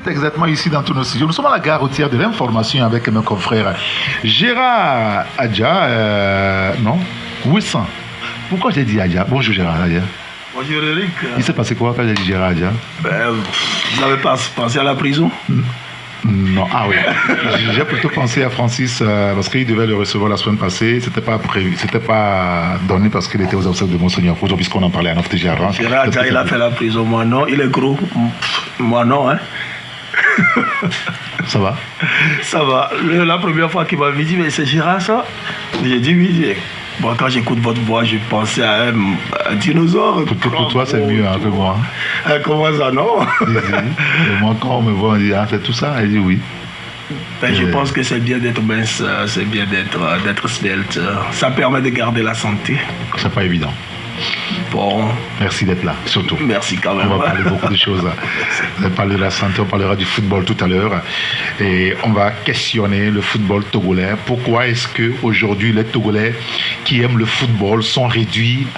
êtes exactement ici dans tous nos studios. Nous sommes à la gare routière de l'information avec mes confrères Gérard Adja, non, Wissant. Pourquoi j'ai dit Adja? Bonjour Gérard Adja. Bonjour Eric. Il s'est passé quoi quand j'ai dit Gérard Adja? Vous n'avez pas pensé à la prison? Non, ah oui. J'ai plutôt pensé à Francis parce qu'il devait le recevoir la semaine passée. C'était pas prévu, c'était pas donné parce qu'il était aux obsèques de Monseigneur Couso, puisqu'on en parlait à notre TG avant. Gérard Adja, il a fait la prison, moi non. Il est gros, moi non, hein. Ça va? Ça va. La première fois qu'il m'a dit, mais c'est Gérard ça? J'ai dit oui. Bon, quand j'écoute votre voix, je pensais à un dinosaure. Pour toi, c'est mieux que moi. Comment ça, non? Et moi, quand on me voit, on dit, ah, c'est tout ça? Elle dit oui. Je pense que c'est bien d'être mince, c'est bien d'être svelte. Ça permet de garder la santé. C'est pas évident. Bon. Merci d'être là, surtout. Merci quand même. On va parler beaucoup de choses. On va parler de la santé, on parlera du football tout à l'heure. Et on va questionner le football togolais. Pourquoi est-ce qu'aujourd'hui, les Togolais qui aiment le football sont réduits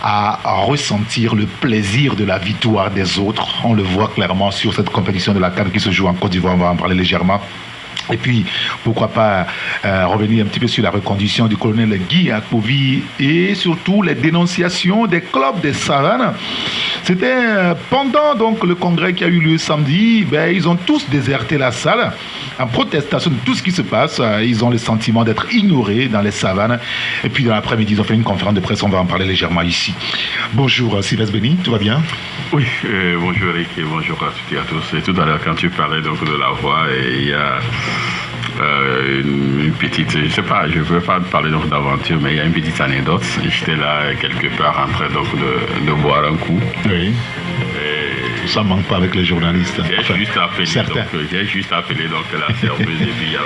à ressentir le plaisir de la victoire des autres? On le voit clairement sur cette compétition de la CAN qui se joue en Côte d'Ivoire. On va en parler légèrement. Et puis, pourquoi pas revenir un petit peu sur la reconduction du colonel Guy Akpovi et surtout les dénonciations des clubs des savanes. C'était pendant donc le congrès qui a eu lieu samedi, ils ont tous déserté la salle en protestation de tout ce qui se passe. Ils ont le sentiment d'être ignorés dans les savanes. Et puis dans l'après-midi, ils ont fait une conférence de presse, on va en parler légèrement ici. Bonjour Sylvestre Béni, tout va bien? Oui, bonjour Eric et bonjour à toutes et à tous. Et tout à l'heure, quand tu parlais donc de la voix, il y a une petite, je sais pas, je ne veux pas parler donc d'aventure, mais il y a une petite anecdote. J'étais là quelque part en train donc de boire un coup. Oui. Ça ne manque pas avec les journalistes. J'ai juste appelé donc la serveuse et puis il y a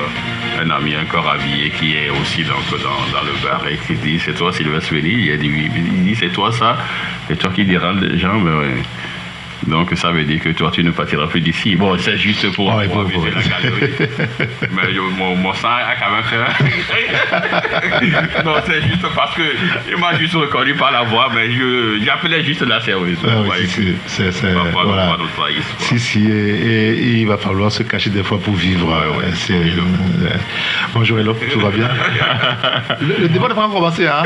un ami encore habillé qui est aussi donc dans le bar et qui dit c'est toi Sylvestre Béni? Il a dit oui. Il dit c'est toi ça? C'est toi qui diras les gens, mais ouais. Donc ça veut dire que toi tu ne partiras plus d'ici. Bon, c'est juste pour amuser la galerie. Mais mon sang a quand même fait. Non, c'est juste parce que il m'a juste reconnu par la voix, mais j'appelais juste la serveuse. Voilà. Si, et il va falloir se cacher des fois pour vivre. Bonjour Hello, tout va bien? Le débat n'a pas commencé, hein?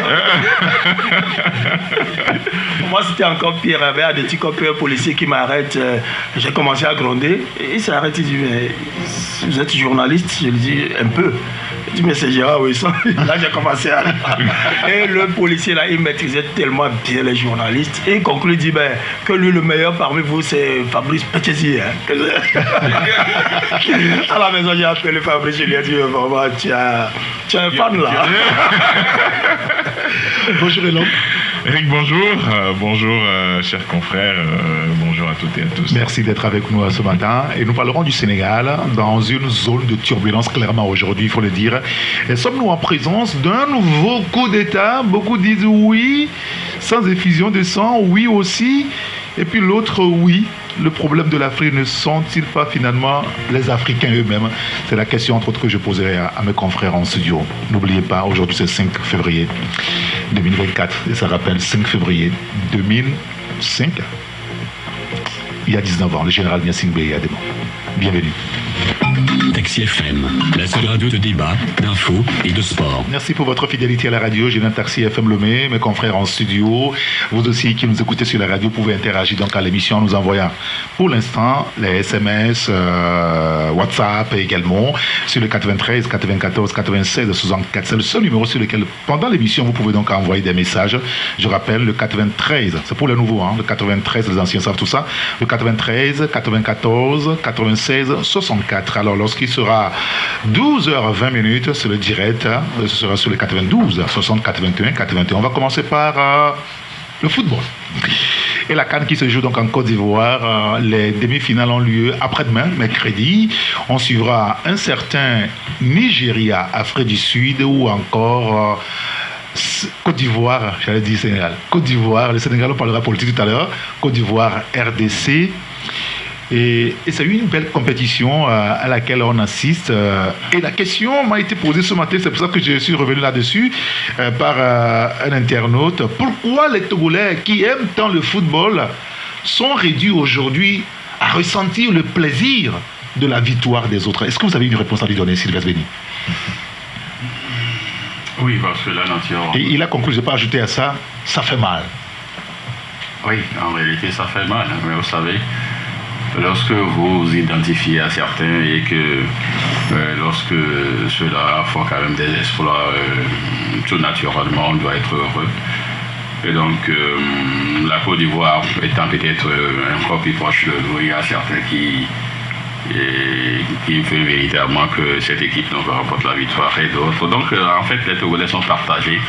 Moi c'était encore pire. Il y avait des petits copains policiers qui m'arrête, j'ai commencé à gronder, et il s'arrête, il dit mais vous êtes journaliste? Je lui dis un peu. Il dit mais c'est Gérard Wissant. Là j'ai commencé à... Et le policier là, il maîtrisait tellement bien les journalistes, et il conclut, il dit que lui le meilleur parmi vous c'est Fabrice Petchesi. À la maison j'ai appelé Fabrice, je lui ai dit vraiment tu as un fan là. Bonjour Elon. Eric, bonjour. Bonjour, chers confrères. Bonjour à toutes et à tous. Merci d'être avec nous ce matin. Et nous parlerons du Sénégal dans une zone de turbulence, clairement aujourd'hui, il faut le dire. Et sommes-nous en présence d'un nouveau coup d'État? Beaucoup disent oui, sans effusion de sang, oui aussi. Et puis l'autre, oui. Le problème de l'Afrique ne sont-ils pas finalement les Africains eux-mêmes? C'est la question entre autres que je poserai à mes confrères en studio. N'oubliez pas, aujourd'hui c'est 5 février 2024. Et ça rappelle 5 février 2005. Il y a 19 ans, le général Gnassingbé Beye a des mots. Bienvenue. Taxi FM, la seule radio de débat, d'infos et de sport. Merci pour votre fidélité à la radio. J'ai un Taxi FM Lomé, mes confrères en studio. Vous aussi qui nous écoutez sur la radio pouvez interagir donc à l'émission en nous envoyant pour l'instant les SMS, WhatsApp également sur le 93 94 96 64. C'est le seul numéro sur lequel pendant l'émission vous pouvez donc envoyer des messages. Je rappelle le 93, c'est pour les nouveaux, le 93, les anciens savent tout ça. Le 93 94 96 64. Alors lorsqu'il sera 12h20, c'est le direct, ce sera sur le 92 60 81 81. On va commencer par le football. Et la CAN qui se joue donc en Côte d'Ivoire, les demi-finales ont lieu après-demain, mercredi. On suivra un certain Nigeria, Afrique du Sud ou encore Côte d'Ivoire, j'allais dire Sénégal. Côte d'Ivoire, le Sénégal, on parlera politique tout à l'heure. Côte d'Ivoire, RDC. Et c'est une belle compétition à laquelle on assiste. Et la question m'a été posée ce matin, c'est pour ça que je suis revenu là-dessus, par un internaute. Pourquoi les Togolais qui aiment tant le football sont réduits aujourd'hui à ressentir le plaisir de la victoire des autres. Est-ce que vous avez une réponse à lui donner, Sylvestre Béni? Oui, parce que la nature... Et il a conclu, je n'ai pas ajouté à ça, ça fait mal. Oui, en réalité, ça fait mal. Mais vous savez, lorsque vous identifiez à certains et que lorsque ceux-là font quand même des exploits, tout naturellement, on doit être heureux. Et donc, la Côte d'Ivoire étant peut-être encore plus proche de nous, il y a certains qui veulent véritablement que cette équipe donc, remporte la victoire et d'autres. Donc, en fait, les Togolais sont partagés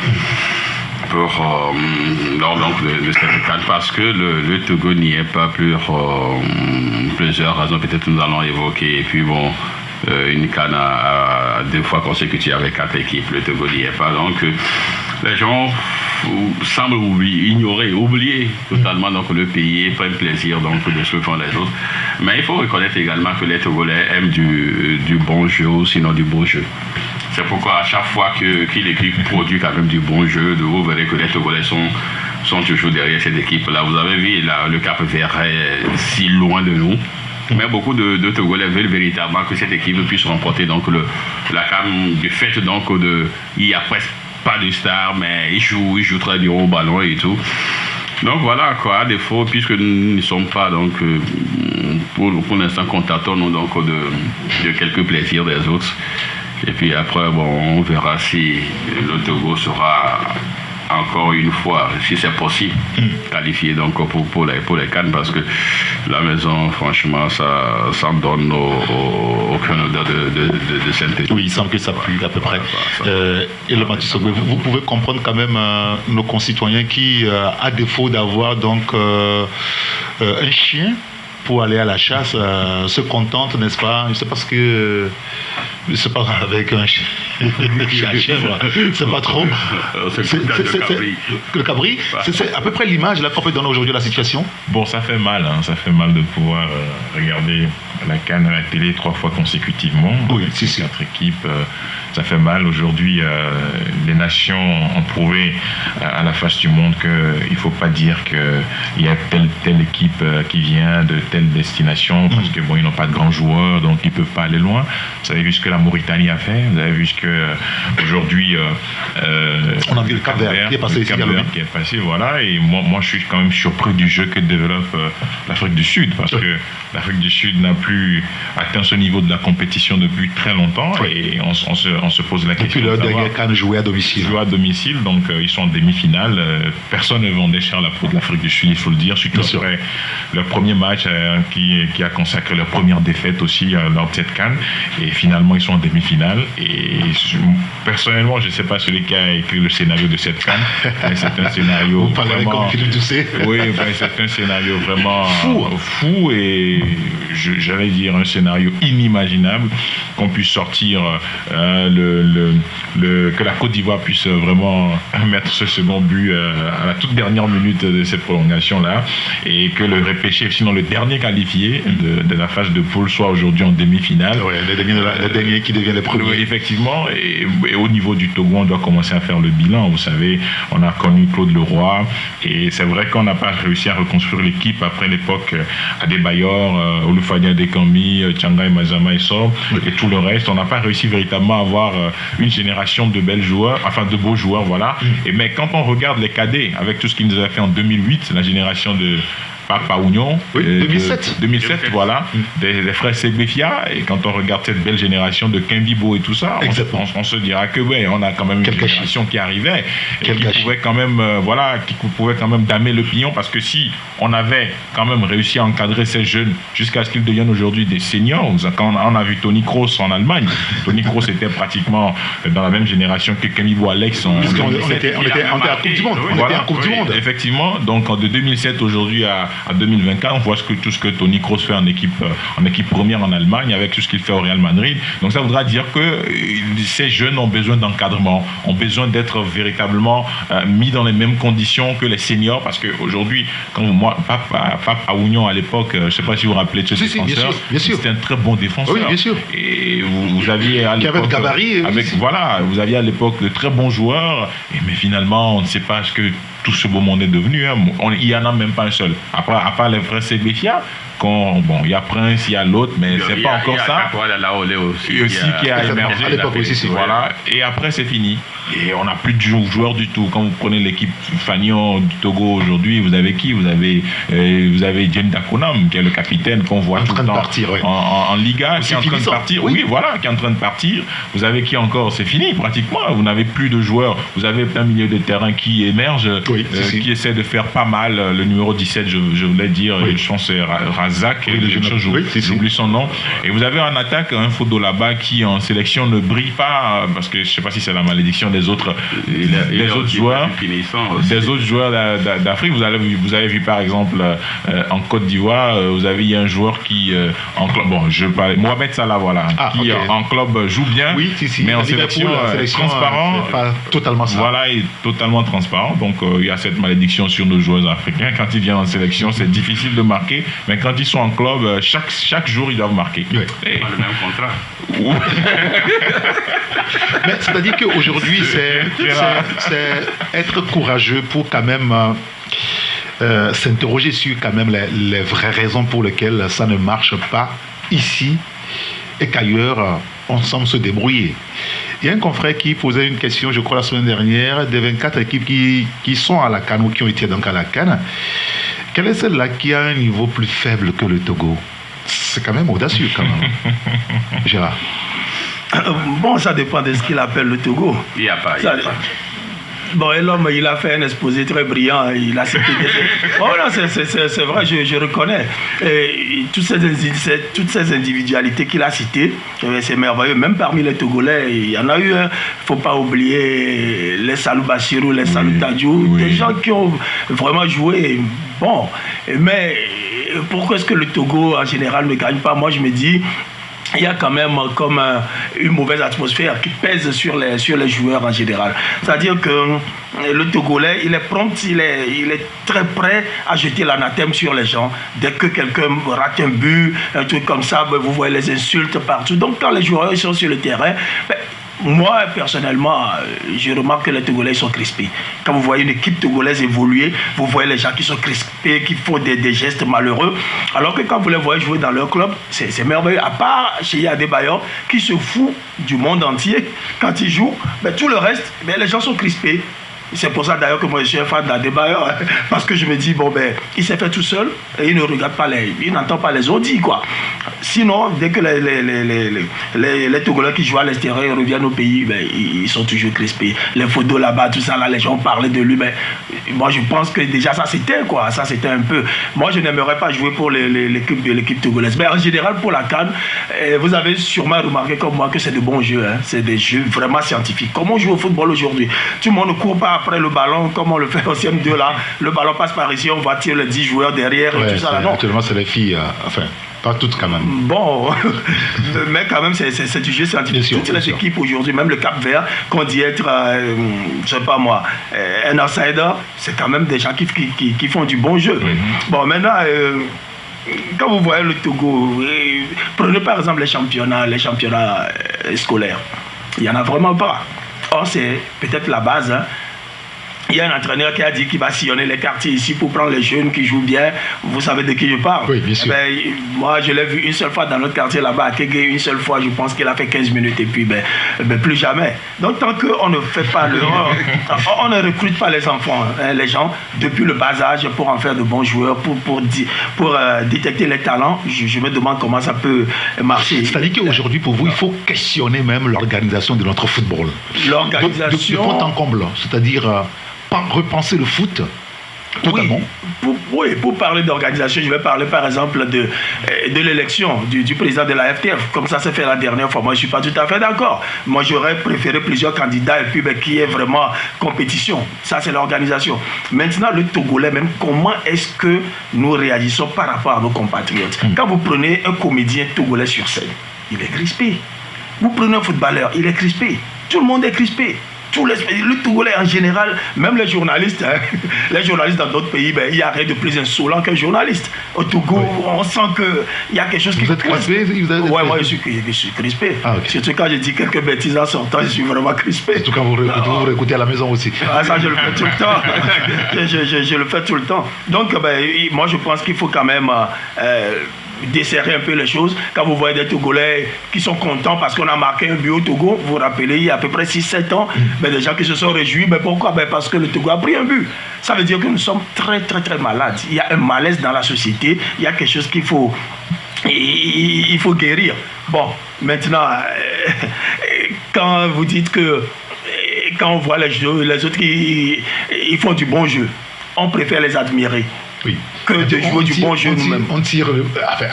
lors donc, de cette CAN parce que le Togo n'y est pas plusieurs raisons, peut-être nous allons évoquer. Et puis, bon, une CAN à 2 fois consécutives avec 4 équipes, le Togo n'y est pas. Donc, les gens semblent oublier totalement donc, le pays et prennent plaisir donc, de ce que font les autres. Mais il faut reconnaître également que les Togolais aiment du bon jeu ou sinon du beau jeu. C'est pourquoi à chaque fois qu'une équipe produit quand même du bon jeu, vous verrez que les Togolais sont toujours derrière cette équipe-là. Vous avez vu le Cap Vert est si loin de nous. Mais beaucoup de Togolais veulent véritablement que cette équipe puisse remporter donc, la CAN du fait donc, il y a presque pas de stars, mais ils jouent très bien au ballon et tout. Donc voilà, quoi, à défaut, puisque nous ne sommes pas, donc, pour l'instant, contatons-nous donc de quelques plaisirs des autres. Et puis après, bon, on verra si le Togo sera encore une fois, si c'est possible, qualifié donc pour les CAN, parce que la maison, franchement, ça ne donne aucun odeur de sainteté. Oui, il semble que ça pue à peu près. Et le Mathieu Sogbe, vous pouvez comprendre quand même nos concitoyens qui, à défaut d'avoir donc un chien pour aller à la chasse, se contentent, n'est-ce pas? C'est parce que c'est pas avec un chien, c'est pas trop. Le cabri, c'est à peu près l'image là qu'on peut donner aujourd'hui de la situation. Bon, ça fait mal, hein, ça fait mal de pouvoir regarder la CAN à la télé 3 fois consécutivement. Oui, si. 4 équipes, ça fait mal. Aujourd'hui, les nations ont prouvé à la face du monde qu'il ne faut pas dire qu'il y a telle équipe qui vient de telle destination parce que bon, ils n'ont pas de grands joueurs, donc ils ne peuvent pas aller loin. Vous avez vu ce que la Mauritanie a fait, vous avez vu ce que aujourd'hui on a vu le Cap Vert qui est passé ici également. Qui est passé, voilà. Et moi, je suis quand même surpris du jeu que développe l'Afrique du Sud, parce que l'Afrique du Sud n'a plus atteint ce niveau de la compétition depuis très longtemps, et on se pose la question. Depuis leur dernière CAN jouée à domicile. Joué à domicile, donc ils sont en demi-finale. Personne ne vendait cher la peau de l'Afrique du Sud, il faut le dire, surtout après leur premier match qui a consacré leur première défaite aussi lors de cette CAN, et finalement ils sont en demi-finale. Et personnellement, je ne sais pas celui qui a écrit le scénario de cette CAN, mais c'est un scénario vous parlerez vraiment, comme Philippe Doucet. Oui, ben, c'est un scénario vraiment fou et j'allais dire un scénario inimaginable qu'on puisse sortir que la Côte d'Ivoire puisse vraiment mettre ce second but à la toute dernière minute de cette prolongation-là, et que le repêché, sinon le dernier qualifié de la phase de poule, soit aujourd'hui en demi-finale. Oui, le dernier qui devient le premier. Oui, effectivement, et au niveau du Togo, on doit commencer à faire le bilan. Vous savez, on a connu Claude Leroy, et c'est vrai qu'on n'a pas réussi à reconstruire l'équipe après l'époque Adebayor, Olufania Dekambi, Tchanga Mazama et Sob, et tout le reste. On n'a pas réussi véritablement à avoir une génération de belles joueurs, enfin de beaux joueurs, voilà. Mais quand on regarde les cadets, avec tout ce qu'ils nous avaient fait en 2008, la génération de Papa Oignon, 2007, voilà, des frères Segbefia, et quand on regarde cette belle génération de Kimbibo et tout ça, on se dira que ouais, on a quand même une génération qui arrivait, et qui pouvait quand même, qui pouvait quand même damer le pignon, parce que si on avait quand même réussi à encadrer ces jeunes jusqu'à ce qu'ils deviennent aujourd'hui des seniors, quand on a vu Tony Kroos en Allemagne, Tony Kroos était pratiquement dans la même génération que Kimbibo Alex. On était à Coupe du Monde. On était en Coupe du Monde. Effectivement, donc de 2007 aujourd'hui à 2024, on voit tout ce que Tony Kroos fait en équipe première en Allemagne, avec tout ce qu'il fait au Real Madrid. Donc ça voudra dire que ces jeunes ont besoin d'encadrement, ont besoin d'être véritablement mis dans les mêmes conditions que les seniors, parce qu'aujourd'hui, quand Pape Aounion à l'époque, je ne sais pas si vous vous rappelez de ce défenseur, c'était un très bon défenseur. Oui, bien sûr. Et vous aviez à l'époque, qui avait le gabarit, vous aviez à l'époque de très bons joueurs, mais finalement on ne sait pas ce que tout ce beau monde est devenu. Hein. Il n'y en a même pas un seul. À part les vrais Sebefia, il y a Prince, il y a l'autre, mais c'est pas encore ça. Il y a aussi qui a émergé. À l'époque aussi, voilà. Et après, c'est fini. Et on n'a plus de joueurs du tout. Quand vous prenez l'équipe Fagnon du Togo aujourd'hui, vous avez qui? Vous avez James Dakonam, qui est le capitaine qu'on voit tout le temps en Liga, qui est en train de partir. Oui, voilà, qui est en train de partir. Vous avez qui encore? C'est fini pratiquement. Vous n'avez plus de joueurs. Vous avez un milieu de terrain qui émerge, qui essaie de faire pas mal. Le numéro 17, je voulais dire, je pense c'est Razak, j'oublie son nom. Et vous avez en attaque un Fodo là-bas qui en sélection ne brille pas, parce que je ne sais pas si c'est la malédiction des autres joueurs d'Afrique. Vous avez vu par exemple en Côte d'Ivoire, il y a un joueur qui en club, Mohamed Salah, voilà, qui en club joue bien, mais en sélection transparent, pas totalement ça. Voilà, est totalement transparent. Donc il y a cette malédiction sur nos joueurs africains. Quand ils viennent en sélection, c'est difficile de marquer, mais quand ils sont en club, chaque jour ils doivent marquer. Pas le même contrat. Mais c'est-à-dire qu'aujourd'hui, c'est être courageux pour quand même s'interroger sur quand même les vraies raisons pour lesquelles ça ne marche pas ici et qu'ailleurs on semble se débrouiller. Il y a un confrère qui posait une question, je crois la semaine dernière, des 24 équipes qui sont à la CAN ou qui ont été donc à la CAN. Quelle est celle-là qui a un niveau plus faible que le Togo? C'est quand même audacieux quand même. Gérard. Bon, ça dépend de ce qu'il appelle le Togo. Il n'y a pas. Bon, et l'homme, il a fait un exposé très brillant. Il a cité des... Oh non, c'est vrai, je reconnais. Et toutes ces individualités qu'il a citées, c'est merveilleux. Même parmi les Togolais, il y en a eu un. Il ne faut pas oublier les Salou Bachirou, les Salou Tadjou, des gens qui ont vraiment joué. Bon, mais pourquoi est-ce que le Togo, en général, ne gagne pas? Moi, je me dis... Il y a quand même comme une mauvaise atmosphère qui pèse sur les joueurs en général. C'est-à-dire que le Togolais, il est prompt, il est très prêt à jeter l'anathème sur les gens. Dès que quelqu'un rate un but, un truc comme ça, vous voyez les insultes partout. Donc quand les joueurs sont sur le terrain, moi, personnellement, je remarque que les Togolais sont crispés. Quand vous voyez une équipe togolaise évoluer, vous voyez les gens qui sont crispés, qui font des gestes malheureux. Alors que quand vous les voyez jouer dans leur club, c'est merveilleux. À part chez Adebayor, qui se fout du monde entier quand il joue, tout le reste, les gens sont crispés. C'est pour ça d'ailleurs que moi je suis un fan d'Adebayor, parce que je me dis, il s'est fait tout seul et il ne regarde pas il n'entend pas les autres dire quoi. Sinon, dès que les Togolais qui jouent à l'extérieur reviennent au pays, ils sont toujours crispés. Les photos là-bas, tout ça, là, les gens parlaient de lui, moi je pense que déjà ça c'était un peu. Moi je n'aimerais pas jouer pour l'équipe togolaise. Mais en général pour la CAN, vous avez sûrement remarqué comme moi que c'est de bons jeux, hein. C'est des jeux vraiment scientifiques. Comment on joue au football aujourd'hui? Tout le monde ne court pas après le ballon comme on le fait au CM2 là. Le ballon passe par ici, on va tirer les 10 joueurs derrière et tout ça là. Non. Actuellement c'est les filles, pas toutes quand même. Bon, mais quand même c'est du jeu scientifique. Toutes les équipes aujourd'hui, même le Cap-Vert, qu'on dit être, je sais pas moi, un outsider, c'est quand même des gens qui font du bon jeu. Bon, maintenant, quand vous voyez le Togo, prenez par exemple les championnats scolaires, il n'y en a vraiment pas. Or, c'est peut-être la base, hein. Il y a un entraîneur qui a dit qu'il va sillonner les quartiers ici pour prendre les jeunes qui jouent bien. Vous savez de qui je parle? Oui, bien sûr. Moi, je l'ai vu une seule fois dans notre quartier là-bas, à Kégué, une seule fois, je pense qu'il a fait 15 minutes et puis plus jamais. Donc, tant qu'on ne fait pas on ne recrute pas les enfants, hein, les gens, depuis le bas âge pour en faire de bons joueurs, pour détecter les talents, je me demande comment ça peut marcher. C'est-à-dire qu'aujourd'hui, pour vous, il faut questionner même l'organisation de notre football. L'organisation... De fond en comble, c'est-à-dire... repenser le foot totalement. Oui, pour parler d'organisation, je vais parler par exemple de l'élection du président de la FTF. Comme ça s'est fait la dernière fois. Moi, je ne suis pas tout à fait d'accord. Moi, j'aurais préféré plusieurs candidats et puis qu'il y ait vraiment compétition. Ça, c'est l'organisation. Maintenant, le Togolais, même, comment est-ce que nous réagissons par rapport à nos compatriotes? Quand vous prenez un comédien togolais sur scène, il est crispé. Vous prenez un footballeur, il est crispé. Tout le monde est crispé. le Togolais en général, même les journalistes dans d'autres pays, il n'y a rien de plus insolent qu'un journaliste. Au Togo, on sent qu'il y a quelque chose qui... Vous êtes crispé? Ouais, moi je suis crispé. Surtout quand je dis quelques bêtises en sortant, je suis vraiment crispé. En tout cas, vous réécoutez à la maison aussi. Ça, je le fais tout le temps. je le fais tout le temps. Donc, moi je pense qu'il faut quand même... desserrer un peu les choses. Quand vous voyez des Togolais qui sont contents parce qu'on a marqué un but au Togo, vous vous rappelez, il y a à peu près 6-7 ans, des gens qui se sont réjouis. Pourquoi? Parce que le Togo a pris un but. Ça veut dire que nous sommes très très très malades. Il y a un malaise dans la société. Il y a quelque chose qu'il faut guérir. Bon, maintenant, quand vous dites que quand on voit les autres qui ils font du bon jeu, on préfère les admirer. Oui. Que de jouer du bon jeu nous-mêmes. On tire,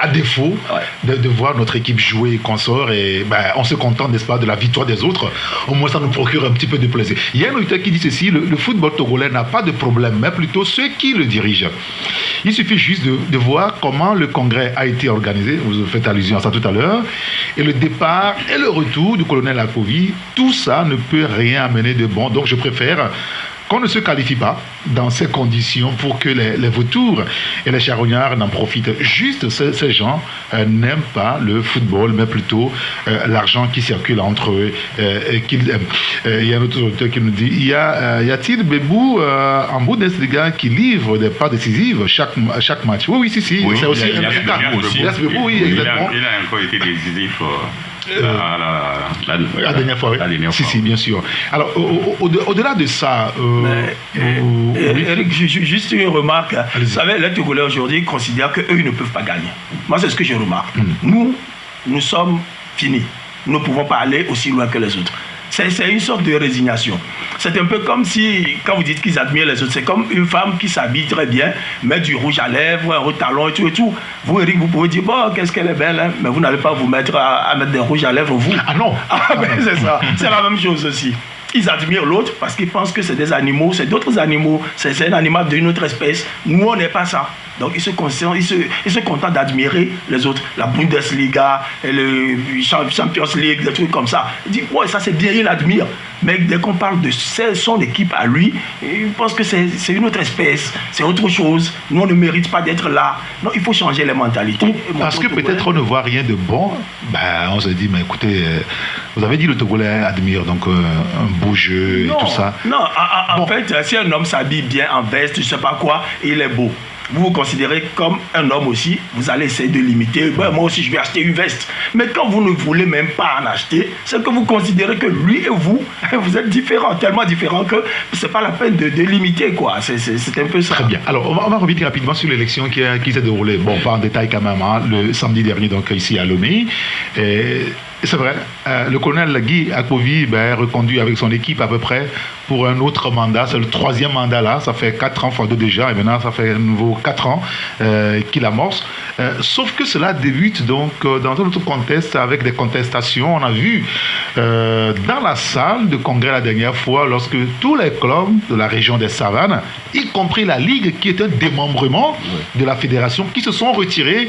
à défaut de voir notre équipe jouer et qu'on sort, et on se contente, n'est-ce pas, de la victoire des autres. Au moins, ça nous procure un petit peu de plaisir. Il y a un auditeur qui dit ceci: le football togolais n'a pas de problème, mais plutôt ceux qui le dirigent. Il suffit juste de voir comment le congrès a été organisé, vous faites allusion à ça tout à l'heure, et le départ et le retour du colonel Akovi, tout ça ne peut rien amener de bon. Donc je préfère qu'on ne se qualifie pas dans ces conditions pour que les vautours et les charognards n'en profitent. Juste, ces gens n'aiment pas le football, mais plutôt l'argent qui circule entre eux qu'ils aiment. Il y a un autre auteur qui nous dit: y a-t-il Bébou en Bundesliga qui livre des pas décisives chaque match? Oui, si. Oui, c'est aussi il a Bébou, oui, exactement. Il a encore été décisif. La dernière fois, oui. Si, bien sûr. Alors, au-delà de ça... Eric, juste une remarque. Vous savez, les Togolais aujourd'hui considèrent qu'eux, ils ne peuvent pas gagner. Moi, c'est ce que je remarque. Nous sommes finis. Nous ne pouvons pas aller aussi loin que les autres. C'est une sorte de résignation. C'est un peu comme si, quand vous dites qu'ils admirent les autres, c'est comme une femme qui s'habille très bien, met du rouge à lèvres, un rouge talon et tout. Vous, Eric, vous pouvez dire, bon, qu'est-ce qu'elle est belle, hein? Mais vous n'allez pas vous mettre à mettre des rouges à lèvres, vous. Ah non. C'est ça. C'est la même chose aussi. Ils admirent l'autre parce qu'ils pensent que c'est des animaux, c'est d'autres animaux, c'est un animal d'une autre espèce. Nous, on n'est pas ça. Donc, ils se contentent d'admirer les autres. La Bundesliga, le Champions League, des trucs comme ça. Ils disent, ouais, ça c'est bien, ils l'admirent. Mais dès qu'on parle de son équipe à lui, ils pensent que c'est une autre espèce, c'est autre chose. Nous, on ne mérite pas d'être là. Non, il faut changer les mentalités. Parce que peut-être on ne voit rien de bon. On se dit, mais écoutez, vous avez dit le Togolais admire donc un beau jeu et tout ça. Non, en fait, si un homme s'habille bien en veste, je ne sais pas quoi, il est beau. Vous vous considérez comme un homme aussi, vous allez essayer de limiter. Moi aussi, je vais acheter une veste. Mais quand vous ne voulez même pas en acheter, c'est que vous considérez que lui et vous êtes différents, tellement différents que ce n'est pas la peine de limiter, quoi. C'est un peu ça. Très bien. Alors, on va revenir rapidement sur l'élection qui s'est déroulée. Bon, pas en détail quand même, hein, le samedi dernier, donc ici à Lomé. C'est vrai, le colonel Guy Akovi est reconduit avec son équipe à peu près pour un autre mandat. C'est le 3e mandat là, ça fait 4 ans fois 2 déjà, et maintenant ça fait un nouveau 4 ans qu'il amorce. Sauf que cela débute donc dans un autre contexte avec des contestations. On a vu dans la salle de congrès la dernière fois, lorsque tous les clubs de la région des Savanes, y compris la Ligue qui est un démembrement de la fédération, qui se sont retirés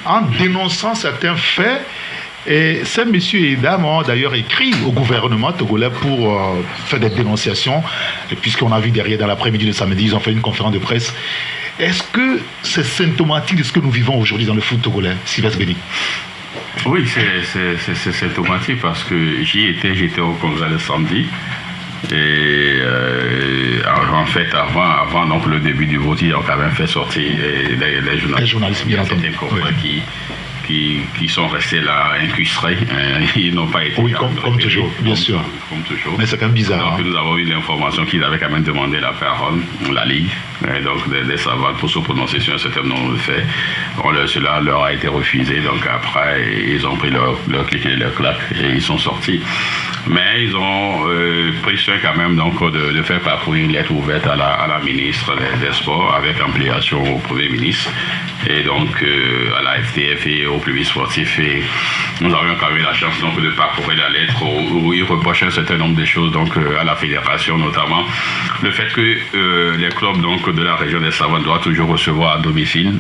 en dénonçant certains faits. Et ces messieurs et dames ont d'ailleurs écrit au gouvernement togolais pour faire des dénonciations. Et puisqu'on a vu derrière, dans l'après-midi de samedi, ils ont fait une conférence de presse. Est-ce que c'est symptomatique de ce que nous vivons aujourd'hui dans le foot togolais, Sylvestre Béni? Oui, c'est symptomatique parce que j'étais au congrès le samedi. Et en fait, avant donc, le début du vote, ils ont quand même fait sortir les journalistes. Bien entendu. Qui sont restés là incrustés, ils n'ont pas été... Oui, comme toujours, bien sûr. Comme toujours. Mais c'est quand même bizarre. Donc nous avons eu l'information qu'ils avaient quand même demandé la parole, la Ligue, donc des Savanes, pour se prononcer sur un certain nombre de faits. Cela leur a été refusé, donc après, ils ont pris leur clic et leur claque et ils sont sortis. Mais ils ont pris soin quand même donc, de faire parcourir une lettre ouverte à la ministre des Sports avec ampliation au Premier ministre et donc à la FTF et au public sportif. Et nous avions quand même la chance donc, de parcourir la lettre où ils reprochaient un certain nombre de choses donc, à la fédération, notamment le fait que les clubs donc, de la région des Savanes doivent toujours recevoir à domicile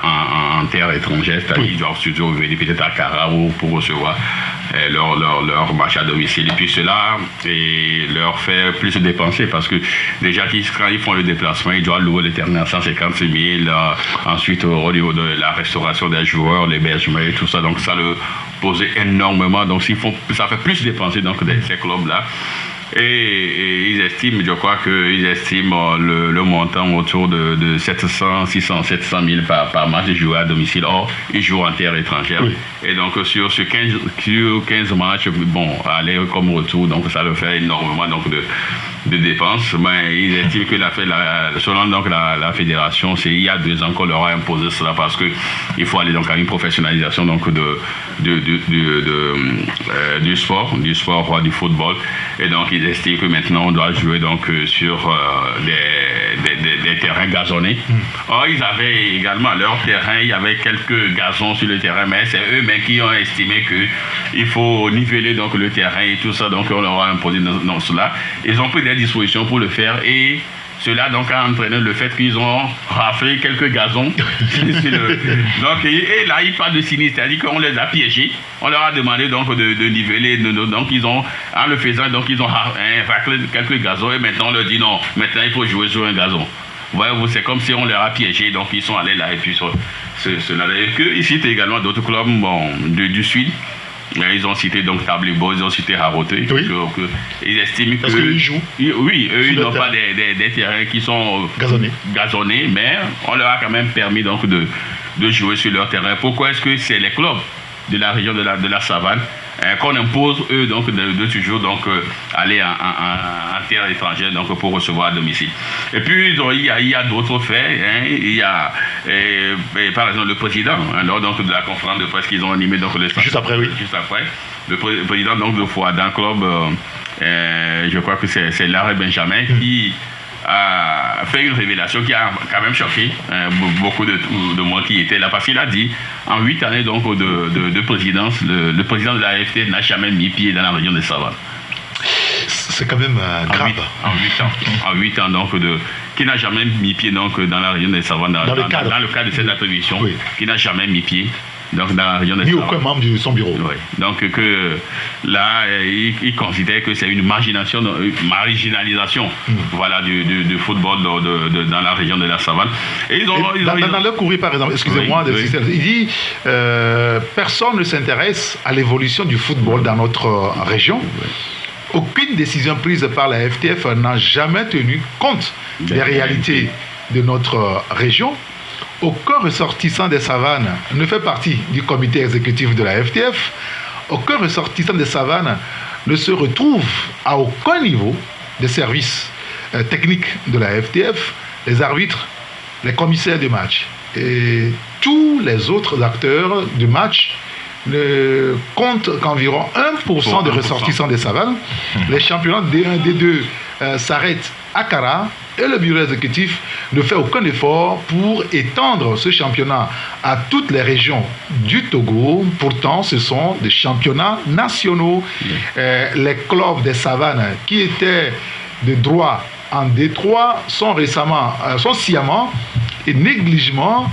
en terre étrangère, c'est-à-dire qu'ils doivent toujours venir peut-être à Carao pour recevoir leur match à domicile. Et puis cela leur fait plus dépenser parce que déjà quand ils font le déplacement, ils doivent louer le terrain à 150 000. Ensuite, au niveau de la restauration des joueurs, l'hébergement et tout ça, donc ça le posait énormément. Donc ça fait plus dépenser donc, ces clubs-là. Et ils estiment, je crois qu'ils estiment le montant autour de 700 000 par match joué à domicile. Or, ils jouent en terre étrangère. Oui. Et donc, sur 15 matchs, bon, aller comme retour, donc ça le fait énormément donc, de dépenses. Mais ils estiment que selon donc, la fédération, c'est il y a 2 ans qu'on leur a imposé cela parce qu'il faut aller donc, à une professionnalisation donc, du sport, du football. Et donc, ils estiment que maintenant, on doit jouer donc, sur des terrains gazonnés. Or, ils avaient également leur terrain, il y avait quelques gazons sur le terrain, mais c'est eux-mêmes qui ont estimé qu'il faut niveler donc, le terrain et tout ça. Donc, on leur a imposé dans cela. Ils ont pris des dispositions pour le faire et cela donc a entraîné le fait qu'ils ont raflé quelques gazons. Donc, et là, ils parlent de sinistre, c'est-à-dire qu'on les a piégés. On leur a demandé donc de niveler. Donc, ils ont, en le faisant, donc, ils ont raclé quelques gazons et maintenant on leur dit non, maintenant il faut jouer sur un gazon. Voyez-vous, c'est comme si on leur a piégé, donc ils sont allés là et puis cela. Et que ici, également d'autres clubs du Sud. Ils ont cité donc Tablibo, ils ont cité Haroté. Oui. Ils estiment parce qu'ils jouent. Oui, eux, ils n'ont pas des terrains qui sont gazonnés, mais on leur a quand même permis donc de jouer sur leur terrain. Pourquoi est-ce que c'est les clubs de la région de la savane qu'on impose eux donc de toujours donc aller en terre étrangère donc pour recevoir à domicile. Et puis il y a d'autres faits. Il y a par exemple le président lors donc de la conférence de presse qu'ils ont animé donc juste après le président donc de Fouadan Club, je crois que c'est Larry Benjamin qui a fait une révélation qui a quand même choqué beaucoup de monde qui étaient là, parce qu'il a dit en 8 années donc de présidence, le président de la AFT n'a jamais mis pied dans la région des Savanes. C'est quand même grave. En 8 ans donc qui n'a jamais mis pied donc dans la région des Savanes dans le cadre de cette attribution, oui. Qui n'a jamais mis pied donc dans la région des Savanes. Ni aucun membre de son bureau. Oui. Donc que là, il considère que c'est une marginalisation voilà, du football dans la région de la Savane. Et dans le courrier, par exemple, excusez-moi, il dit personne ne s'intéresse à l'évolution du football dans notre région. Oui. Aucune décision prise par la FTF n'a jamais tenu compte des réalités de notre région. Aucun ressortissant des Savanes ne fait partie du comité exécutif de la FTF. Aucun ressortissant des Savanes ne se retrouve à aucun niveau des services techniques de la FTF, les arbitres, les commissaires de match et tous les autres acteurs du match ne comptent qu'environ 1% des ressortissants des Savanes. Les championnats D1, D2 s'arrêtent à Kara et le bureau exécutif ne fait aucun effort pour étendre ce championnat à toutes les régions du Togo. Pourtant, ce sont des championnats nationaux. Les clubs des Savanes qui étaient de droit en D3 sont sciemment et négligemment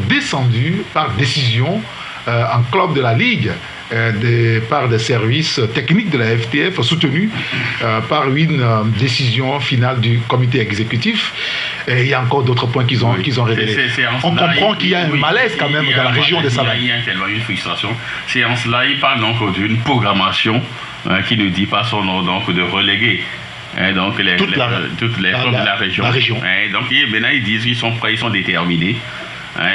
descendus par décision en club de la Ligue par des services techniques de la FTF soutenus par une décision finale du comité exécutif. Et il y a encore d'autres points qu'ils ont révélés. On comprend qu'il y a un malaise quand même dans la région des Savanes. Il y a tellement une frustration. C'est en cela, il parle donc d'une programmation qui ne dit pas son nom, donc de reléguer. Donc toutes les clubs de la région. Donc maintenant ils disent qu'ils sont prêts, ils sont déterminés.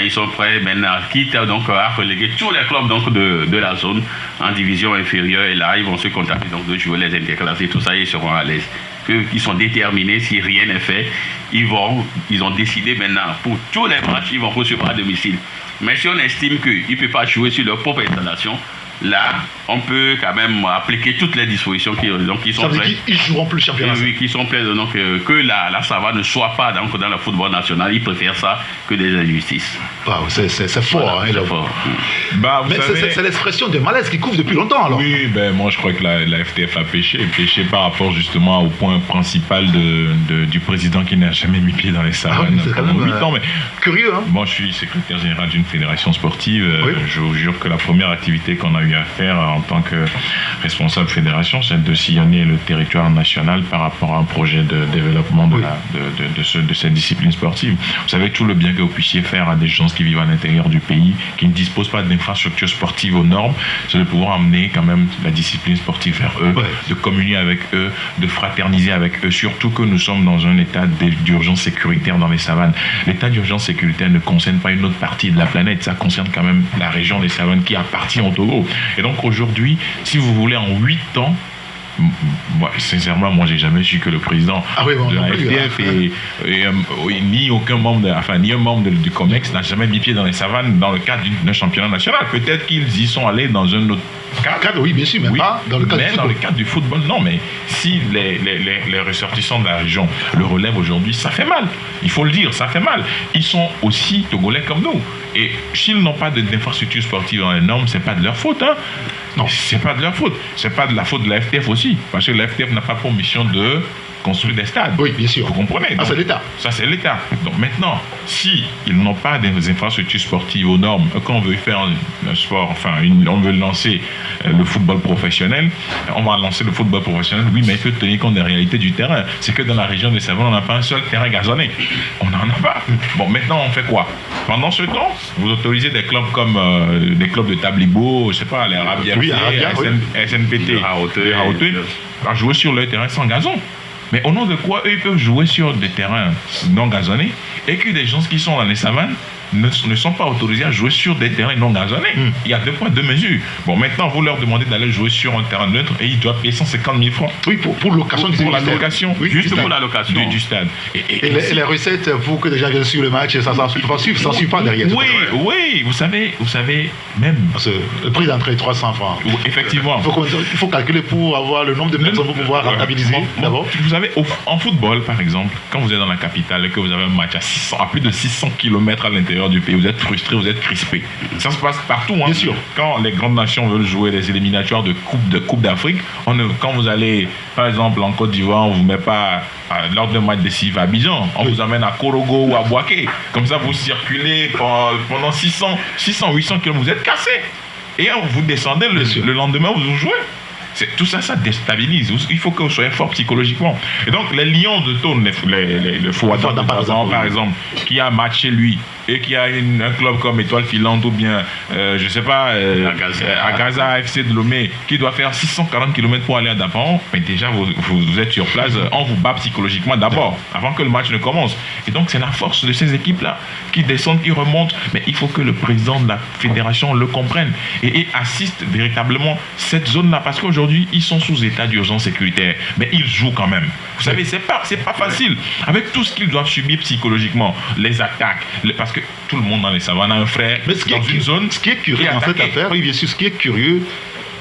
Ils sont prêts maintenant, quitte donc à reléguer tous les clubs donc, de la zone en division inférieure. Et là, ils vont se contenter donc, de jouer les interclasses et tout ça, ils seront à l'aise. Ils sont déterminés, si rien n'est fait, ils ont décidé maintenant, pour tous les matchs, ils vont recevoir à domicile. Mais si on estime qu'ils ne peuvent pas jouer sur leur propre installation, là, on peut quand même appliquer toutes les dispositions qui sont prêtes. Ils ne joueront plus le championnat. Oui, qui sont prêts donc, que la Savane ne soit pas donc, dans le football national. Ils préfèrent ça que des injustices. Wow, c'est fort. Voilà, c'est fort. Mais c'est l'expression de malaise qui couvre depuis longtemps alors. Oui, moi je crois que la FTF a péché par rapport justement au point principal du président qui n'a jamais mis pied dans les Savanes pendant 8 ans. Mais curieux, hein. Moi je suis secrétaire général d'une fédération sportive. Oui. Je vous jure que la première activité qu'on a a eu à faire en tant que responsable fédération, c'est de sillonner le territoire national par rapport à un projet de développement de cette discipline sportive. Vous savez, tout le bien que vous puissiez faire à des gens qui vivent à l'intérieur du pays, qui ne disposent pas d'infrastructures sportives aux normes, c'est de pouvoir amener quand même la discipline sportive vers eux, de communier avec eux, de fraterniser avec eux, surtout que nous sommes dans un état d'urgence sécuritaire dans les savanes. L'état d'urgence sécuritaire ne concerne pas une autre partie de la planète, ça concerne quand même la région des savanes qui appartient au Togo. Et donc aujourd'hui, si vous voulez, en 8 ans, sincèrement, moi j'ai jamais su que le président de la FDF ni aucun membre, ni un membre du COMEX n'a jamais mis pied dans les savanes dans le cadre d'un championnat national. Peut-être qu'ils y sont allés dans un autre cadre. Oui, bien sûr, mais pas dans le cadre du football. Dans le cadre du football, non, mais si les ressortissants de la région le relèvent aujourd'hui, ça fait mal. Il faut le dire, ça fait mal. Ils sont aussi togolais comme nous. Et s'ils n'ont pas d'infrastructure sportive dans les normes, c'est pas de leur faute, hein. Non, c'est pas de leur faute. C'est pas de la faute de la FTF aussi. Parce que la FTF n'a pas pour mission de construire des stades. Oui, bien sûr. Vous comprenez? C'est l'État. Ça, c'est l'État. Donc maintenant, si ils n'ont pas des infrastructures sportives aux normes, quand on veut faire un sport, on veut lancer le football professionnel, on va lancer le football professionnel, oui, mais il faut tenir compte des réalités du terrain. C'est que dans la région des Savanes, on n'a pas un seul terrain gazonné. On n'en a pas. Bon, maintenant, on fait quoi? Pendant ce temps, vous autorisez des clubs comme des clubs de Tablibo, je sais pas, les Arabia, SNPT, à jouer sur le terrain sans gazon. Mais au nom de quoi eux ils peuvent jouer sur des terrains non gazonnés et que des gens qui sont dans les savanes ne sont pas autorisés à jouer sur des terrains non gazonnés. Il y a 2 points, 2 mesures. Bon, maintenant, vous leur demandez d'aller jouer sur un terrain neutre et ils doivent payer 150 000 francs. Oui, pour location pour la location. Oui, juste pour la location du stade. Et les recettes, pour que les gens viennent suivre le match, ça ne suit pas derrière. Oui, vous savez, même... Parce que le prix d'entrée est 300 francs. Effectivement. Il faut calculer pour avoir le nombre de personnes pour pouvoir rentabiliser d'abord. Vous savez, en football, par exemple, quand vous êtes dans la capitale et que vous avez un match à plus de 600 km à l'intérieur du pays, vous êtes frustré, vous êtes crispé. Ça se passe partout, hein. Bien sûr. Quand les grandes nations veulent jouer les éliminatoires de Coupe d'Afrique, quand vous allez, par exemple, en Côte d'Ivoire, on ne vous met pas lors d'un match décisif à Abidjan, on vous amène à Korogo ou à Boaké. Comme ça, vous circulez pendant 800 km, vous êtes cassé. Et vous descendez le lendemain, vous jouez. Tout ça, ça déstabilise. Il faut que vous soyez fort psychologiquement. Et donc, les Lions de Tône, le Fouadon, par exemple, qui a matché lui, et qui a un club comme Étoile Filante ou bien, je ne sais pas, Agaza FC de Lomé, qui doit faire 640 km pour aller à Dapan, mais déjà, vous êtes sur place, on vous bat psychologiquement d'abord, avant que le match ne commence. Et donc, c'est la force de ces équipes-là, qui descendent, qui remontent. Mais il faut que le président de la fédération le comprenne et assiste véritablement cette zone-là, parce qu'aujourd'hui, ils sont sous état d'urgence sécuritaire, mais ils jouent quand même. Vous savez, c'est pas facile. Avec tout ce qu'ils doivent subir psychologiquement, les attaques, parce que tout le monde dans les savanes a un frère dans une zone. Ce qui est curieux dans cette affaire, oui, bien sûr, ce qui est curieux,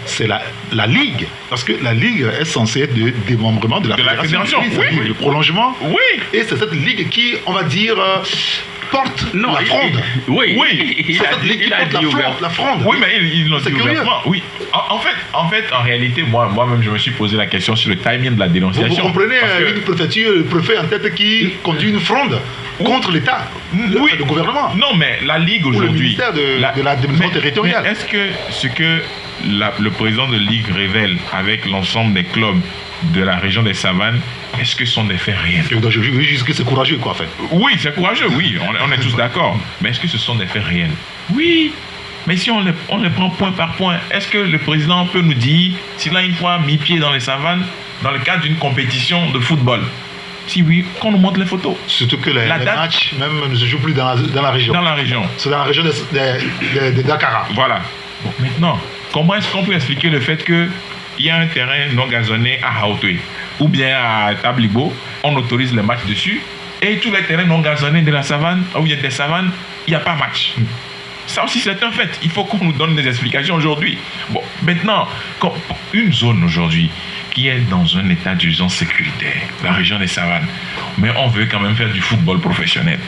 c'est la Ligue. Parce que la Ligue est censée être le démembrement de la fédération. Oui. Le prolongement. Oui. Et c'est cette Ligue qui, on va dire, porte la fronde. Il a dit la fronde. Oui, mais ils l'ont dit ouvertement. Oui. En fait, en réalité, moi-même, je me suis posé la question sur le timing de la dénonciation. Vous comprenez une préfecture, le préfet en tête qui conduit une fronde contre l'État, le gouvernement. Non, mais la Ligue aujourd'hui... le ministère de la développement territorial. Est-ce que ce que le président de Ligue révèle avec l'ensemble des clubs de la région des Savanes, est-ce que ce sont des faits réels? Je dis juste que c'est courageux, quoi, en fait. Oui, c'est courageux, oui, on est tous d'accord. Mais est-ce que ce sont des faits réels? Oui. Mais si on les prend point par point, est-ce que le président peut nous dire s'il a une fois mis pied dans les Savanes dans le cadre d'une compétition de football? Si oui, qu'on nous montre les photos. Surtout que les matchs même ne se jouent plus dans la région. Dans la région. C'est dans la région de Dakar. Voilà. Bon, maintenant, comment est-ce qu'on peut expliquer le fait qu'il y a un terrain non gazonné à Hautoué ou bien à Tablibo, on autorise les matchs dessus, et tous les terrains non gazonnés de la savane, où il y a des savanes, il n'y a pas match. Ça aussi, c'est un fait. Il faut qu'on nous donne des explications aujourd'hui. Bon, maintenant, une zone aujourd'hui qui est dans un état d'urgence sécuritaire, la région des Savanes. Mais on veut quand même faire du football professionnel.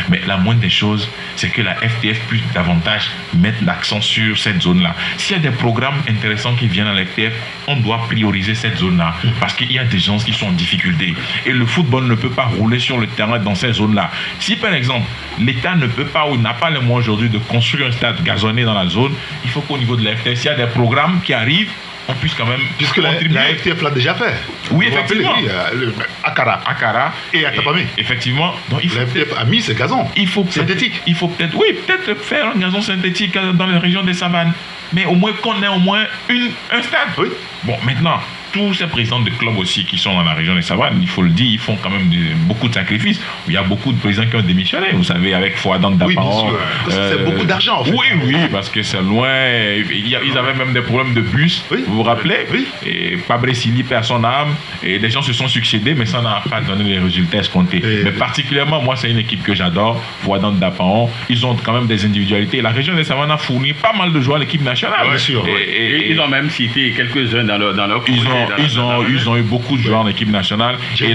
Mais la moindre des choses, c'est que la FTF puisse davantage mettre l'accent sur cette zone-là. S'il y a des programmes intéressants qui viennent à la FTF, on doit prioriser cette zone-là. Parce qu'il y a des gens qui sont en difficulté. Et le football ne peut pas rouler sur le terrain dans ces zones-là. Si par exemple, l'État ne peut pas ou n'a pas les moyens aujourd'hui de construire un stade gazonné dans la zone, il faut qu'au niveau de la FTF, s'il y a des programmes qui arrivent, on puisse quand même puisque la FTF l'a déjà fait. Oui, effectivement. Akara et Atapamé. Effectivement. Donc, la FTF a mis ce gazon synthétique. Il faut peut-être faire un gazon synthétique dans les régions des Savanes. Mais au moins qu'on ait au moins un stade. Oui. Bon, maintenant, tous ces présidents de clubs aussi qui sont dans la région des Savanes, il faut le dire, ils font quand même beaucoup de sacrifices. Il y a beaucoup de présidents qui ont démissionné, vous savez, avec Fouadan Dapaon. Oui, bien sûr. C'est beaucoup d'argent, en fait. Oui, parce que c'est loin. Ils avaient même des problèmes de bus, vous vous rappelez? Oui. Et Pabré Sili perd son âme, et les gens se sont succédés, mais ça n'a pas donné les résultats escomptés. Mais particulièrement, moi, c'est une équipe que j'adore, Fouadan Dapaon. Ils ont quand même des individualités. La région des Savanes a fourni pas mal de joueurs à l'équipe nationale. Bien sûr. Et ils ont même cité quelques-uns dans leur ils ont eu beaucoup de joueurs en équipe nationale. Et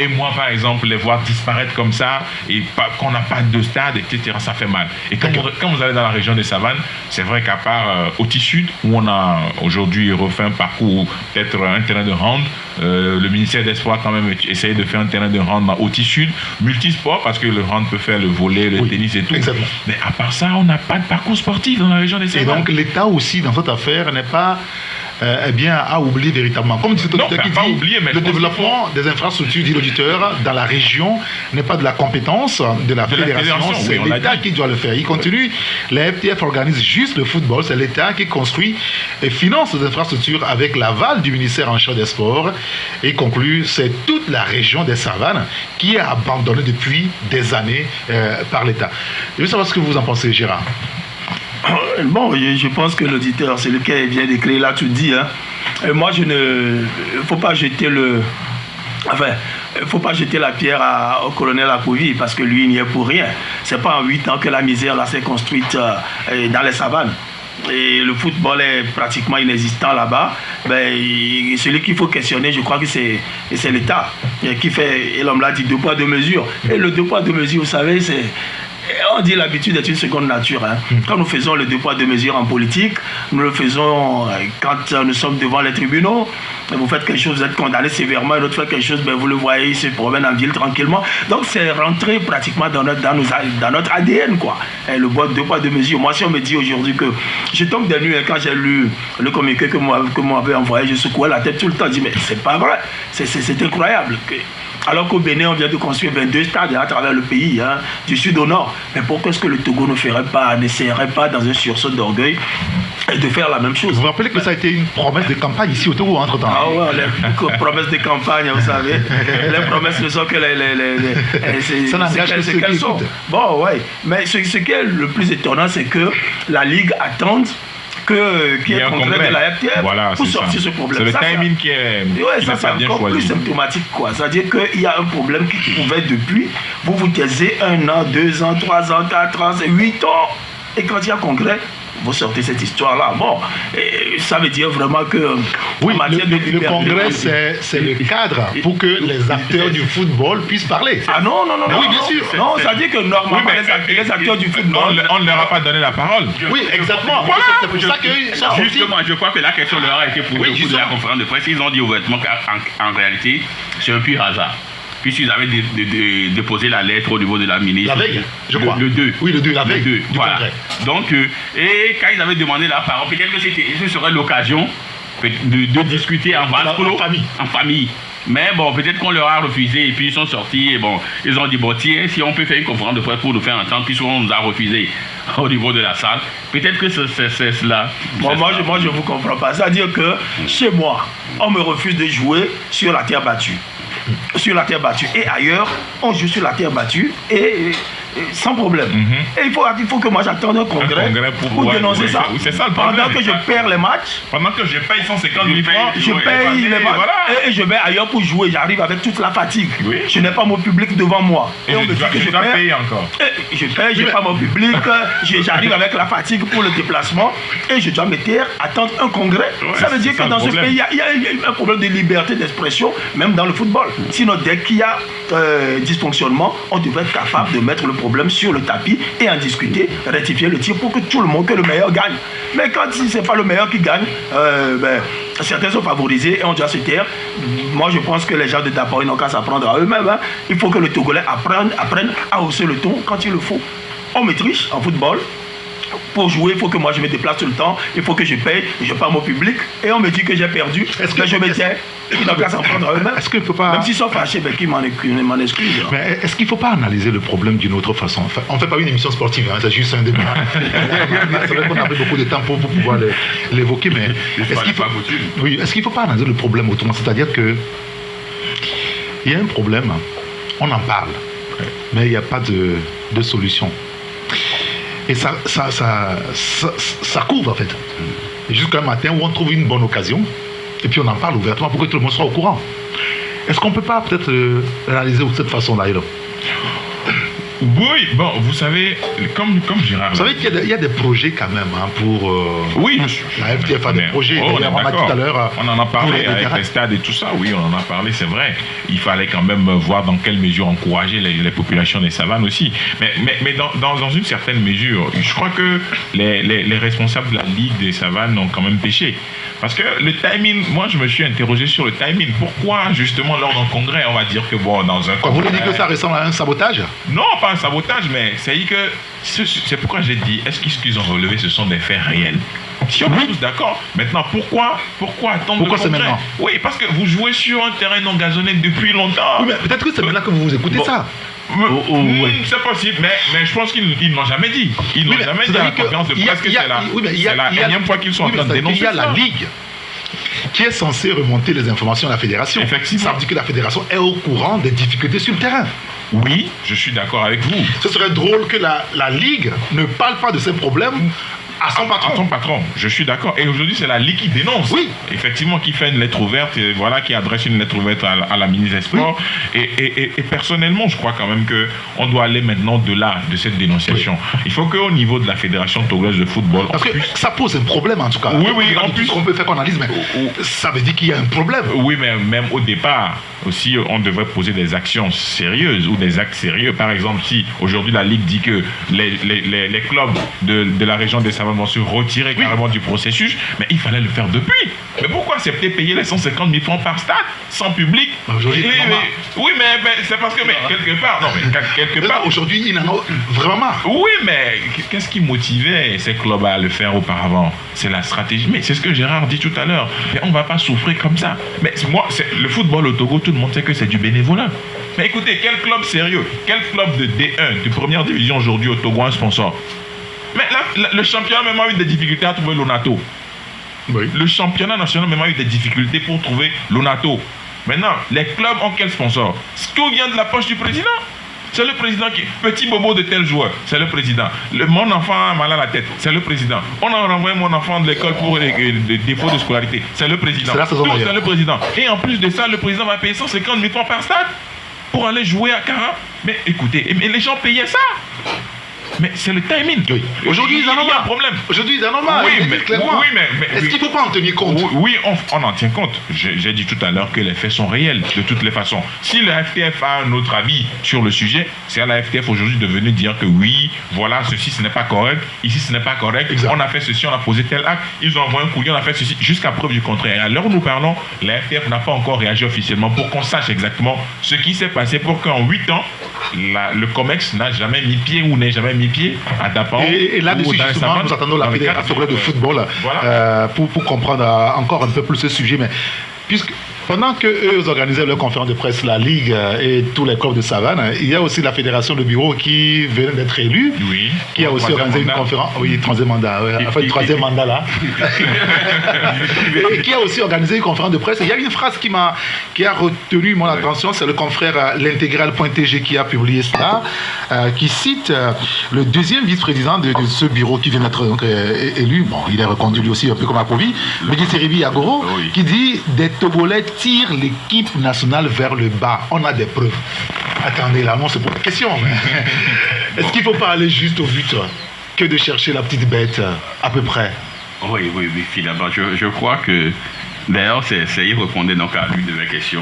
moi, par exemple, les voir disparaître comme ça, et qu'on n'a pas de stade, etc., ça fait mal. Et quand vous allez dans la région des Savanes, c'est vrai qu'à part au Sud, où on a aujourd'hui refait un parcours, peut-être un terrain de hand, le ministère des Sports a quand même essayé de faire un terrain de hand au Sud, multisport, parce que le hand peut faire le volley, le tennis et tout. Exactement. Mais à part ça, on n'a pas de parcours sportif dans la région des Savanes. Et donc l'État aussi, dans cette affaire, n'est pas à oublier véritablement. Comme dit cet auditeur qui dit, le développement des infrastructures, dit l'auditeur, dans la région n'est pas de la compétence de la fédération, c'est l'État qui doit le faire. Il continue, la FTF organise juste le football, c'est l'État qui construit et finance les infrastructures avec l'aval du ministère en charge des sports. Et conclut, c'est toute la région des Savanes qui est abandonnée depuis des années par l'État. Je veux savoir ce que vous en pensez, Gérard. Bon, je pense que l'auditeur, c'est lequel vient d'écrire là, tu dis. Hein. Moi, faut pas jeter faut pas jeter la pierre au colonel Akovi parce que lui, il n'y est pour rien. C'est pas en 8 ans que la misère là s'est construite dans les savanes. Et le football est pratiquement inexistant là-bas. Celui qu'il faut questionner, je crois que c'est l'État qui fait, et l'homme l'a dit, 2 poids 2 mesures. Et le 2 poids 2 mesures, vous savez, on dit l'habitude est une seconde nature. Hein. Quand nous faisons le 2 poids 2 mesures en politique, nous le faisons quand nous sommes devant les tribunaux. Vous faites quelque chose, vous êtes condamné sévèrement, et l'autre fait quelque chose, vous le voyez, il se promène en ville tranquillement. Donc c'est rentré pratiquement dans notre ADN, quoi. Et le 2 poids 2 mesures. Moi, si on me dit aujourd'hui que je tombe des nuits, quand j'ai lu le communiqué que m'avait envoyé, je secouais la tête tout le temps. Je dis, mais c'est pas vrai, c'est incroyable. Alors qu'au Bénin, on vient de construire 22 stades à travers le pays, hein, du sud au nord. Mais pourquoi est-ce que le Togo n'essaierait pas, dans un sursaut d'orgueil, de faire la même chose? Vous vous rappelez que ça a été une promesse de campagne ici au Togo, entre-temps? Ah ouais, les promesses de campagne, vous savez. Les promesses ne sont que ça n'engage que ceux qui écoutent. Bon, ouais. Mais ce qui est le plus étonnant, c'est que la Ligue attend qu'il y ait un congrès de la FTF pour sortir ce problème. C'est le timing qui est c'est encore plus symptomatique, quoi. C'est-à-dire qu'il y a un problème qui pouvait depuis, vous taisez 1 an, 2 ans, 3 ans, 4 ans, 8 ans, et quand il y a congrès, vous sortez cette histoire-là. Bon, ça veut dire vraiment que... Oui, le congrès, c'est le cadre pour que les acteurs du football puissent parler. Ah non. Oui, bien sûr. Non, ça dit que normalement, les acteurs du football... On ne leur a pas donné la parole. Oui, exactement. C'est pour ça que... Justement, je crois que la question leur a été posée au cours de la conférence de presse. Ils ont dit ouvertement qu'en réalité, c'est un pur hasard. Puisqu'ils avaient déposé la lettre au niveau de la ministre. La veille, je crois. Le 2. Oui, le 2, la veille du congrès. Donc, et quand ils avaient demandé la parole, peut-être que ce serait l'occasion de discuter en vase clos, en famille. Mais bon, peut-être qu'on leur a refusé et puis ils sont sortis et bon, ils ont dit bon tiens, si on peut faire une conférence de presse pour nous faire entendre puisqu'on nous a refusé au niveau de la salle, peut-être que c'est cela. Bon, moi je vous comprends pas. C'est-à-dire que chez moi, on me refuse de jouer sur la terre battue. Et ailleurs, on joue sur la terre battue et sans problème. Et il faut que moi j'attende un congrès pour dénoncer ça. C'est ça le Pendant problème. que je perds les matchs, Pendant que je paye 150 000 francs, je paye les matchs. Voilà. Et je vais ailleurs pour jouer. J'arrive avec toute la fatigue. Oui. Je n'ai pas mon public devant moi. Et on me dit que je dois payer encore. Je paye, je n'ai pas mon public. J'arrive avec la fatigue pour le déplacement. Et je dois me taire, attendre un congrès. Ouais, Ça veut dire que dans ce pays, il y a un problème de liberté d'expression, même dans le football. Sinon, dès qu'il y a dysfonctionnement, on devrait être capable de mettre le problème sur le tapis et en discuter, rectifier le tir pour que tout le monde, que le meilleur gagne. Mais quand si ce n'est pas le meilleur qui gagne, certains sont favorisés et on doit se taire. Moi, je pense que les gens de Dapao, ils n'ont qu'à s'apprendre à eux-mêmes. Hein. Il faut que le Togolais apprenne à hausser le ton quand il le faut. On me triche en football. Pour jouer, il faut que moi je me déplace tout le temps, il faut que je paye, je parle mon public, et on me dit que j'ai perdu, que je me tais, ils n'ont qu'à s'en prendre à eux-mêmes. Est-ce qu'il ne faut pas... Même s'ils sont fâchés, ben, qu'ils m'en excusent. Mais est-ce qu'il ne faut pas analyser le problème d'une autre façon? Enfin, on ne fait pas une émission sportive, hein, c'est juste un débat. C'est vrai qu'on a pris beaucoup de temps pour pouvoir l'évoquer, mais est-ce qu'il ne faut pas analyser le problème autrement? C'est-à-dire que il y a un problème, on en parle, mais il n'y a pas de solution. Et ça couvre en fait. Et jusqu'à un matin où on trouve une bonne occasion, et puis on en parle ouvertement pour que tout le monde soit au courant. Est-ce qu'on ne peut pas peut-être réaliser de cette façon-là? Oui, bon, vous savez, comme Gérard... Vous savez qu'il y a des projets quand même hein, pour... oui, monsieur. La FTF a des projets. On a tout à l'heure... On en a parlé avec les stades et tout ça, oui, on en a parlé, c'est vrai. Il fallait quand même voir dans quelle mesure encourager les populations des savanes aussi. Mais dans une certaine mesure, je crois que les responsables de la Ligue des savanes ont quand même péché. Parce que le timing, moi je me suis interrogé sur le timing. Pourquoi justement lors d'un congrès, on va dire que bon, dans un congrès... Vous voulez dire que ça ressemble à un sabotage? Non, pas un sabotage, mais c'est pourquoi j'ai dit, est-ce qu'ils ont relevé, ce sont des faits réels? Si on est tous d'accord, maintenant pourquoi attendre? Pourquoi c'est maintenant? Oui, parce que vous jouez sur un terrain non gazonné depuis longtemps. Oui, mais peut-être que c'est maintenant que vous écoutez ça. C'est possible, mais je pense qu'ils n'ont jamais dit. Ils n'ont jamais dit à la conférence de presse que c'est la énième fois qu'ils sont en train de dénoncer ça. Il y a la Ligue qui est censée remonter les informations à la fédération. Effectivement. Ça veut dire que la fédération est au courant des difficultés sur le terrain. Oui, je suis d'accord avec vous. Ce serait drôle que la Ligue ne parle pas de ces problèmes à son patron. À son patron, je suis d'accord. Et aujourd'hui, c'est la Ligue qui dénonce. Oui. Effectivement, qui fait une lettre ouverte, et voilà, qui adresse une lettre ouverte à la ministre des Sports. Oui. Et personnellement, je crois quand même qu'on doit aller maintenant au-delà de cette dénonciation. Oui. Il faut qu'au niveau de la Fédération togolaise de football... Parce que ça pose un problème, en tout cas. Oui, en plus... On peut faire qu'on analyse, mais ça veut dire qu'il y a un problème. Oui, mais même au départ, aussi, on devrait poser des actions sérieuses ou des actes sérieux. Par exemple, si aujourd'hui la Ligue dit que les clubs de la région des Savanes vont se retirer carrément du processus, mais il fallait le faire depuis. Mais pourquoi accepter payer les 150 000 francs par stade, sans public? Aujourd'hui, oui, mais c'est parce que quelque part... Non, mais quelque part... Aujourd'hui, il en a vraiment marre. Oui, mais qu'est-ce qui motivait ces clubs à le faire auparavant? C'est la stratégie. Mais c'est ce que Gérard dit tout à l'heure. Mais on ne va pas souffrir comme ça. Mais moi, le football au Togo, tout le monde sait que c'est du bénévolat. Mais écoutez, quel club sérieux, quel club de D1, de première division aujourd'hui au Togo, un sponsor? Mais là, le championnat même a eu des difficultés à trouver l'Onato. Oui. Le championnat national même a eu des difficultés pour trouver l'Onato. Maintenant, les clubs ont quel sponsor? Tout vient de la poche du président. C'est le président qui... Petit bobo de tel joueur, c'est le président. Mon enfant a mal à la tête, c'est le président. On a renvoyé mon enfant de l'école pour des défauts de scolarité, c'est le président. C'est le président. Et en plus de ça, le président va payer 150 000 francs par stade pour aller jouer à Cara. Mais écoutez, mais les gens payaient ça. Mais c'est le timing. Oui. Aujourd'hui, il y a un problème. Aujourd'hui, ils en ont marre. Oui, mais est-ce qu'il ne faut pas en tenir compte? Oui, on en tient compte. J'ai dit tout à l'heure que les faits sont réels, de toutes les façons. Si la FTF a un autre avis sur le sujet, c'est à la FTF aujourd'hui de venir dire que oui, voilà, ceci, ce n'est pas correct. Ici, ce n'est pas correct. Exact. On a fait ceci, on a posé tel acte. Ils ont envoyé un courrier, on a fait ceci, jusqu'à preuve du contraire. Et à l'heure où nous parlons, la FTF n'a pas encore réagi officiellement pour qu'on sache exactement ce qui s'est passé pour qu'en 8 ans, le COMEX n'a jamais mis pied ou n'ait jamais mis pied à Dapao. Et là-dessus, justement, nous attendons la Fédération de football pour comprendre encore un peu plus ce sujet. Mais puisque pendant que eux organisaient leur conférence de presse, la Ligue et tous les clubs de Savane, il y a aussi la Fédération de Bureau qui venait d'être élue, qui a aussi organisé une conférence. Oui, troisième mandat. Enfin, troisième mandat là. Et qui a aussi organisé une conférence de presse. Il y a une phrase qui a retenu mon attention, c'est le confrère l'intégral.tg qui a publié cela, qui cite le deuxième vice-président de ce bureau qui vient d'être élu. Bon, il est reconduit lui aussi un peu comme Apovi, Mehdi Seribi Agoro, qui dit des Togolais tirent l'équipe nationale vers le bas. On a des preuves. Attendez, là, non, c'est pour la question. Est-ce qu'il ne faut pas aller juste au but que de chercher la petite bête, à peu près? Oui, finalement, je crois que... D'ailleurs, il répondait donc à l'une de mes questions.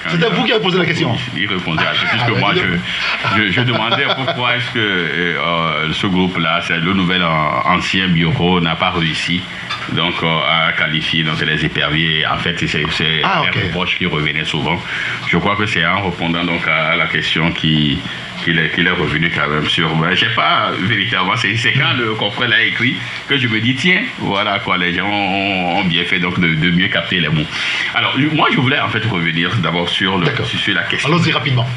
C'était vous qui avez posé la question. Il répondait à ça, puisque moi, je demandais pourquoi est-ce que ce groupe-là, c'est le nouvel ancien bureau, n'a pas réussi donc, à qualifier donc, les éperviers. En fait, c'est un reproche qui revenait souvent. Je crois que c'est en répondant donc, à la question qu'il est revenu quand même sur... Je sais pas, véritablement, c'est quand le confrère l'a écrit que je me dis, tiens, voilà quoi, les gens ont bien fait donc de mieux capter les mots. Alors, moi, je voulais en fait revenir d'abord sur la question. Allons-y rapidement.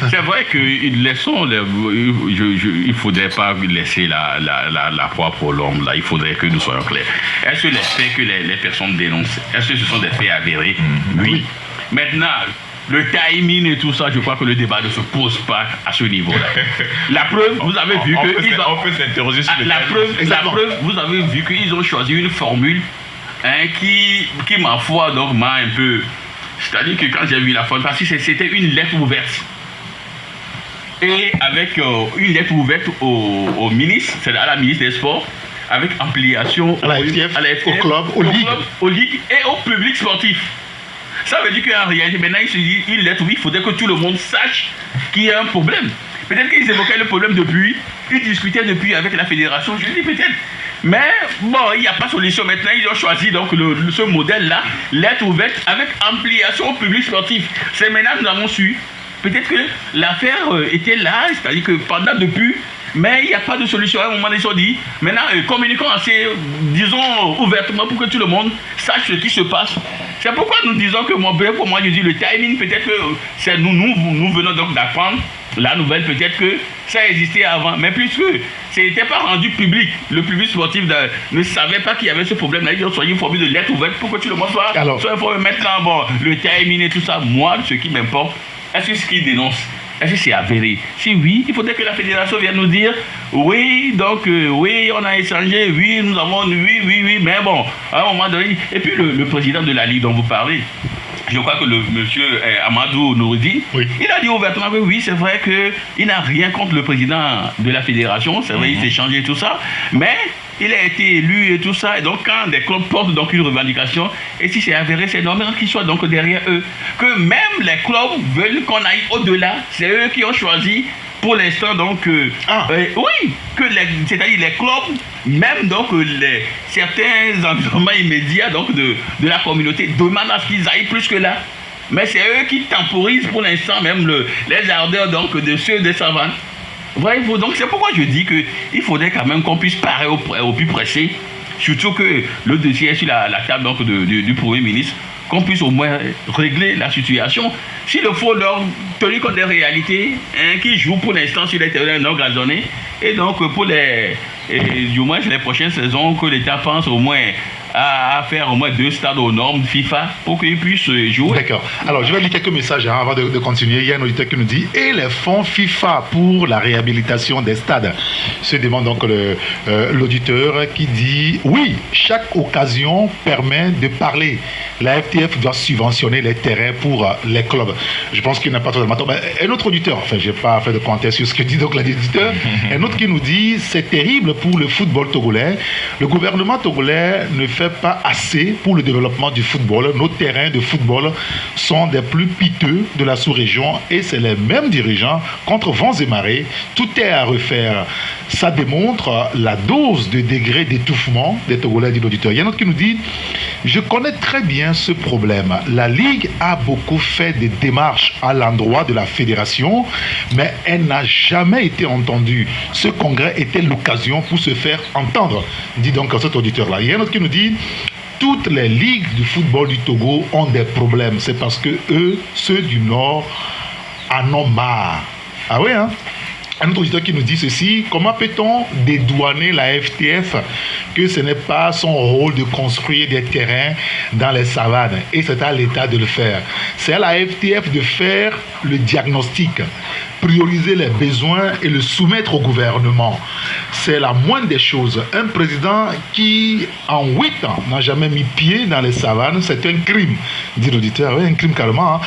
C'est vrai que il ne faudrait pas laisser la proie pour l'homme, là. Il faudrait que nous soyons clairs. Est-ce que les faits que les personnes dénoncent, est-ce que ce sont des faits avérés? Oui. Maintenant, le timing et tout ça, je crois que le débat ne se pose pas à ce niveau-là. La preuve, vous avez vu que... On peut s'interroger sur la preuve, vous avez vu qu'ils ont choisi une formule qui ma foi, donc, m'a un peu... C'est-à-dire que quand j'ai vu la formule, parce que c'était une lettre ouverte. Et avec une lettre ouverte au ministre, c'est à la ministre des Sports, avec ampliation à la FTF, au club, aux ligues et au public sportif. Ça veut dire qu'en réalité, maintenant, il se dit, il faudrait que tout le monde sache qu'il y a un problème. Peut-être qu'ils évoquaient le problème depuis, ils discutaient depuis avec la fédération, je dis peut-être. Mais bon, il n'y a pas de solution. Maintenant, ils ont choisi donc ce modèle-là, lettre ouverte, avec ampliation au public sportif. C'est maintenant que nous avons su. Peut-être que l'affaire était là, c'est-à-dire que pendant depuis... Mais il n'y a pas de solution. À un moment, ils ont dit, maintenant, communiquons assez, disons, ouvertement pour que tout le monde sache ce qui se passe. C'est pourquoi nous disons que pour moi, je dis le timing, peut-être que c'est nous venons donc d'apprendre la nouvelle, peut-être que ça existait avant. Mais puisque ce n'était pas rendu public, le public sportif ne savait pas qu'il y avait ce problème-là. Ils ont choisi une formule de lettre ouverte pour que tout le monde soit informé. Maintenant, bon, le timing et tout ça, moi, ce qui m'importe, est-ce que ce qu'ils dénoncent, est-ce que c'est avéré? Si oui, il faudrait que la fédération vienne nous dire oui, donc oui, on a échangé, oui, nous avons, oui, mais bon, à un moment donné. Et puis le président de la Ligue dont vous parlez, je crois que le monsieur Amadou Nouroudi, il a dit ouvertement que oui, c'est vrai qu'il n'a rien contre le président de la fédération, c'est vrai, il s'est changé tout ça, mais il a été élu et tout ça, et donc quand des clubs portent donc une revendication, et si c'est avéré, c'est normal qu'ils soient donc derrière eux. Que même les clubs veulent qu'on aille au-delà, c'est eux qui ont choisi pour l'instant donc... oui, c'est-à-dire les clubs, même donc certains environnements immédiats donc de la communauté demandent à ce qu'ils aillent plus que là. Mais c'est eux qui temporisent pour l'instant même les ardeurs donc de ceux de Savane. Voyez-vous, donc c'est pourquoi je dis qu'il faudrait quand même qu'on puisse parer au plus pressé, surtout que le dossier est sur la table donc, du Premier ministre, qu'on puisse au moins régler la situation. S'il le faut, leur tenir compte des réalités qui jouent pour l'instant sur les terrains non gazonnés, et donc pour du moins les prochaines saisons, que l'État pense au moins à faire au moins 2 stades aux normes FIFA pour qu'ils puissent jouer. D'accord. Alors, je vais lire quelques messages avant de continuer. Il y a un auditeur qui nous dit « Et les fonds FIFA pour la réhabilitation des stades ?» Se demande donc l'auditeur qui dit « Oui, chaque occasion permet de parler. La FTF doit subventionner les terrains pour les clubs. » Je pense qu'il n'a pas totalement tort. Un autre auditeur, enfin, je n'ai pas fait de commentaire sur ce que dit donc l'auditeur, un autre qui nous dit « C'est terrible pour le football togolais. Le gouvernement togolais ne fait pas assez pour le développement du football. Nos terrains de football sont des plus piteux de la sous-région et c'est les mêmes dirigeants contre vents et marées. Tout est à refaire. » Ça démontre la dose de degré d'étouffement des Togolais, dit l'auditeur. Il y a un autre qui nous dit « Je connais très bien ce problème. La Ligue a beaucoup fait des démarches à l'endroit de la fédération, mais elle n'a jamais été entendue. Ce congrès était l'occasion pour se faire entendre, dit donc cet auditeur-là. Il y a un autre qui nous dit toutes les ligues du football du Togo ont des problèmes. C'est parce que eux, ceux du Nord, en ont marre. Ah oui, hein? Un autre auditeur qui nous dit ceci: comment peut-on dédouaner la FTF que ce n'est pas son rôle de construire des terrains dans les savanes et c'est à l'État de le faire. C'est à la FTF de faire le diagnostic, prioriser les besoins et le soumettre au gouvernement. C'est la moindre des choses. Un président qui, en 8 ans, n'a jamais mis pied dans les savanes, c'est un crime, dit l'auditeur, oui, un crime carrément,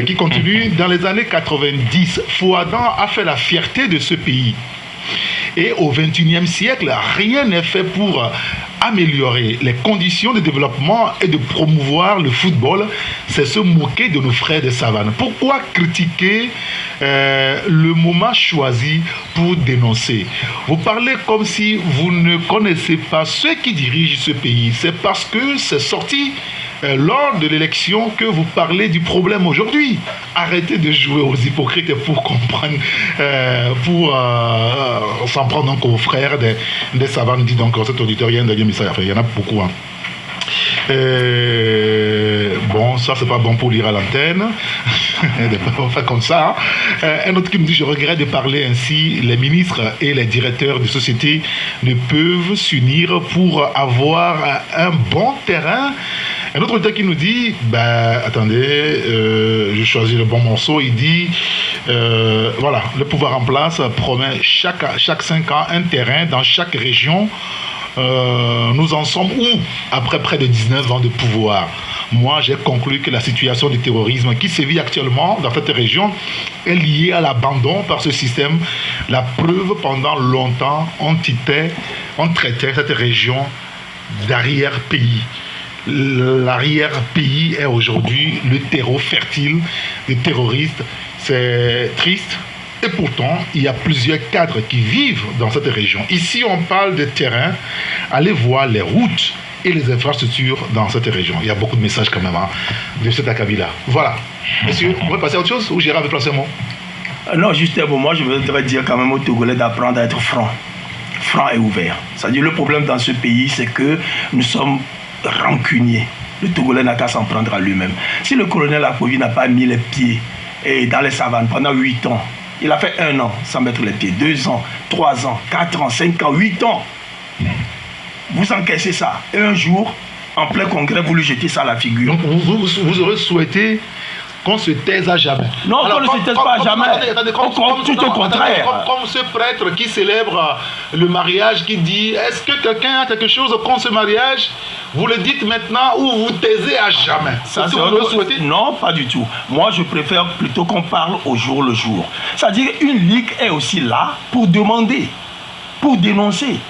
qui continue. Dans les années 90, Fouadan a fait la fierté de ce pays. Et au XXIe siècle, rien n'est fait pour améliorer les conditions de développement et de promouvoir le football. C'est se moquer de nos frères de savane. Pourquoi critiquer le moment choisi pour dénoncer? Vous parlez comme si vous ne connaissez pas ceux qui dirigent ce pays. C'est parce que c'est sorti lors de l'élection que vous parlez du problème aujourd'hui. Arrêtez de jouer aux hypocrites pour comprendre, pour s'en prendre donc aux frères des savanes, dit donc cet auditeur. Il y a un dernier message à faire, il y en a beaucoup. Hein. Bon, ça c'est pas bon pour lire à l'antenne. On fait comme ça. Un autre qui me dit: je regrette de parler ainsi. Les ministres et les directeurs de société ne peuvent s'unir pour avoir un bon terrain. Un autre auditeur qui nous dit, attendez, je choisis le bon morceau. Il dit, voilà, le pouvoir en place promet chaque 5 ans un terrain dans chaque région. Nous en sommes où après près de 19 ans de pouvoir? Moi, j'ai conclu que la situation du terrorisme qui sévit actuellement dans cette région est liée à l'abandon par ce système. La preuve, pendant longtemps, on traitait cette région d'arrière-pays. L'arrière-pays est aujourd'hui le terreau fertile des terroristes. C'est triste. Et pourtant, il y a plusieurs cadres qui vivent dans cette région. Ici, on parle de terrain. Allez voir les routes et les infrastructures dans cette région. Il y a beaucoup de messages quand même, hein, de cet Akabila. Voilà. Monsieur, on va passer à autre chose ou Gérard veut placer un mot? Non, juste un mot. Moi, je voudrais dire quand même aux Togolais d'apprendre à être franc et ouvert. C'est-à-dire, le problème dans ce pays, c'est que nous sommes rancunier. Le Togolais n'a qu'à s'en prendre à lui-même. Si le colonel Apovi n'a pas mis les pieds dans les savanes pendant 8 ans, il a fait 1 an sans mettre les pieds, 2 ans, 3 ans, 4 ans, 5 ans, 8 ans. Vous encaissez ça. Et un jour, en plein congrès, vous lui jetez ça à la figure. Donc vous aurez souhaité qu'on se taise à jamais. Non, qu'on ne se taise pas à jamais. Tout au contraire. Comme ce prêtre qui célèbre le mariage, qui dit: est-ce que quelqu'un a quelque chose contre ce mariage? Vous le dites maintenant ou vous taisez à jamais? Ça, c'est non, pas du tout. Moi, je préfère plutôt qu'on parle au jour le jour. C'est-à-dire, une ligue est aussi là pour demander, pour dénoncer,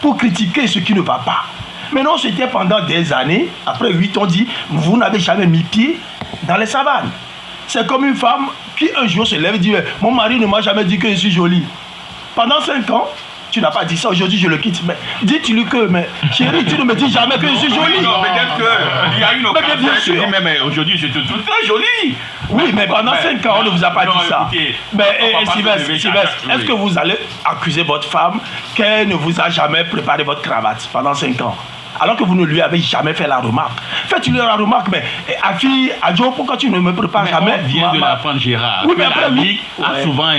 pour critiquer ce qui ne va pas. Mais non, c'était pendant des années, après 8 ans, dit: vous n'avez jamais mis pied dans les savanes. C'est comme une femme qui un jour se lève et dit: mon mari ne m'a jamais dit que je suis jolie. Pendant 5 ans, tu n'as pas dit ça, aujourd'hui je le quitte. Mais dis-tu-lui que, mais chérie, tu ne me dis jamais que je suis jolie. Non, peut-être qu'il y a une occasion. Mais aujourd'hui je te trouve très jolie. Oui, mais pendant 5 ans, on ne vous a pas dit ça. Mais Sylvestre, est-ce que vous allez accuser votre femme qu'elle ne vous a jamais préparé votre cravate pendant 5 ans? Alors que vous ne lui avez jamais fait la remarque. Faites-lui la remarque, mais Afi, Adjo, pourquoi tu ne me prépares jamais? On vient de l'apprendre, Gérard. Oui, mais après, la Ligue a souvent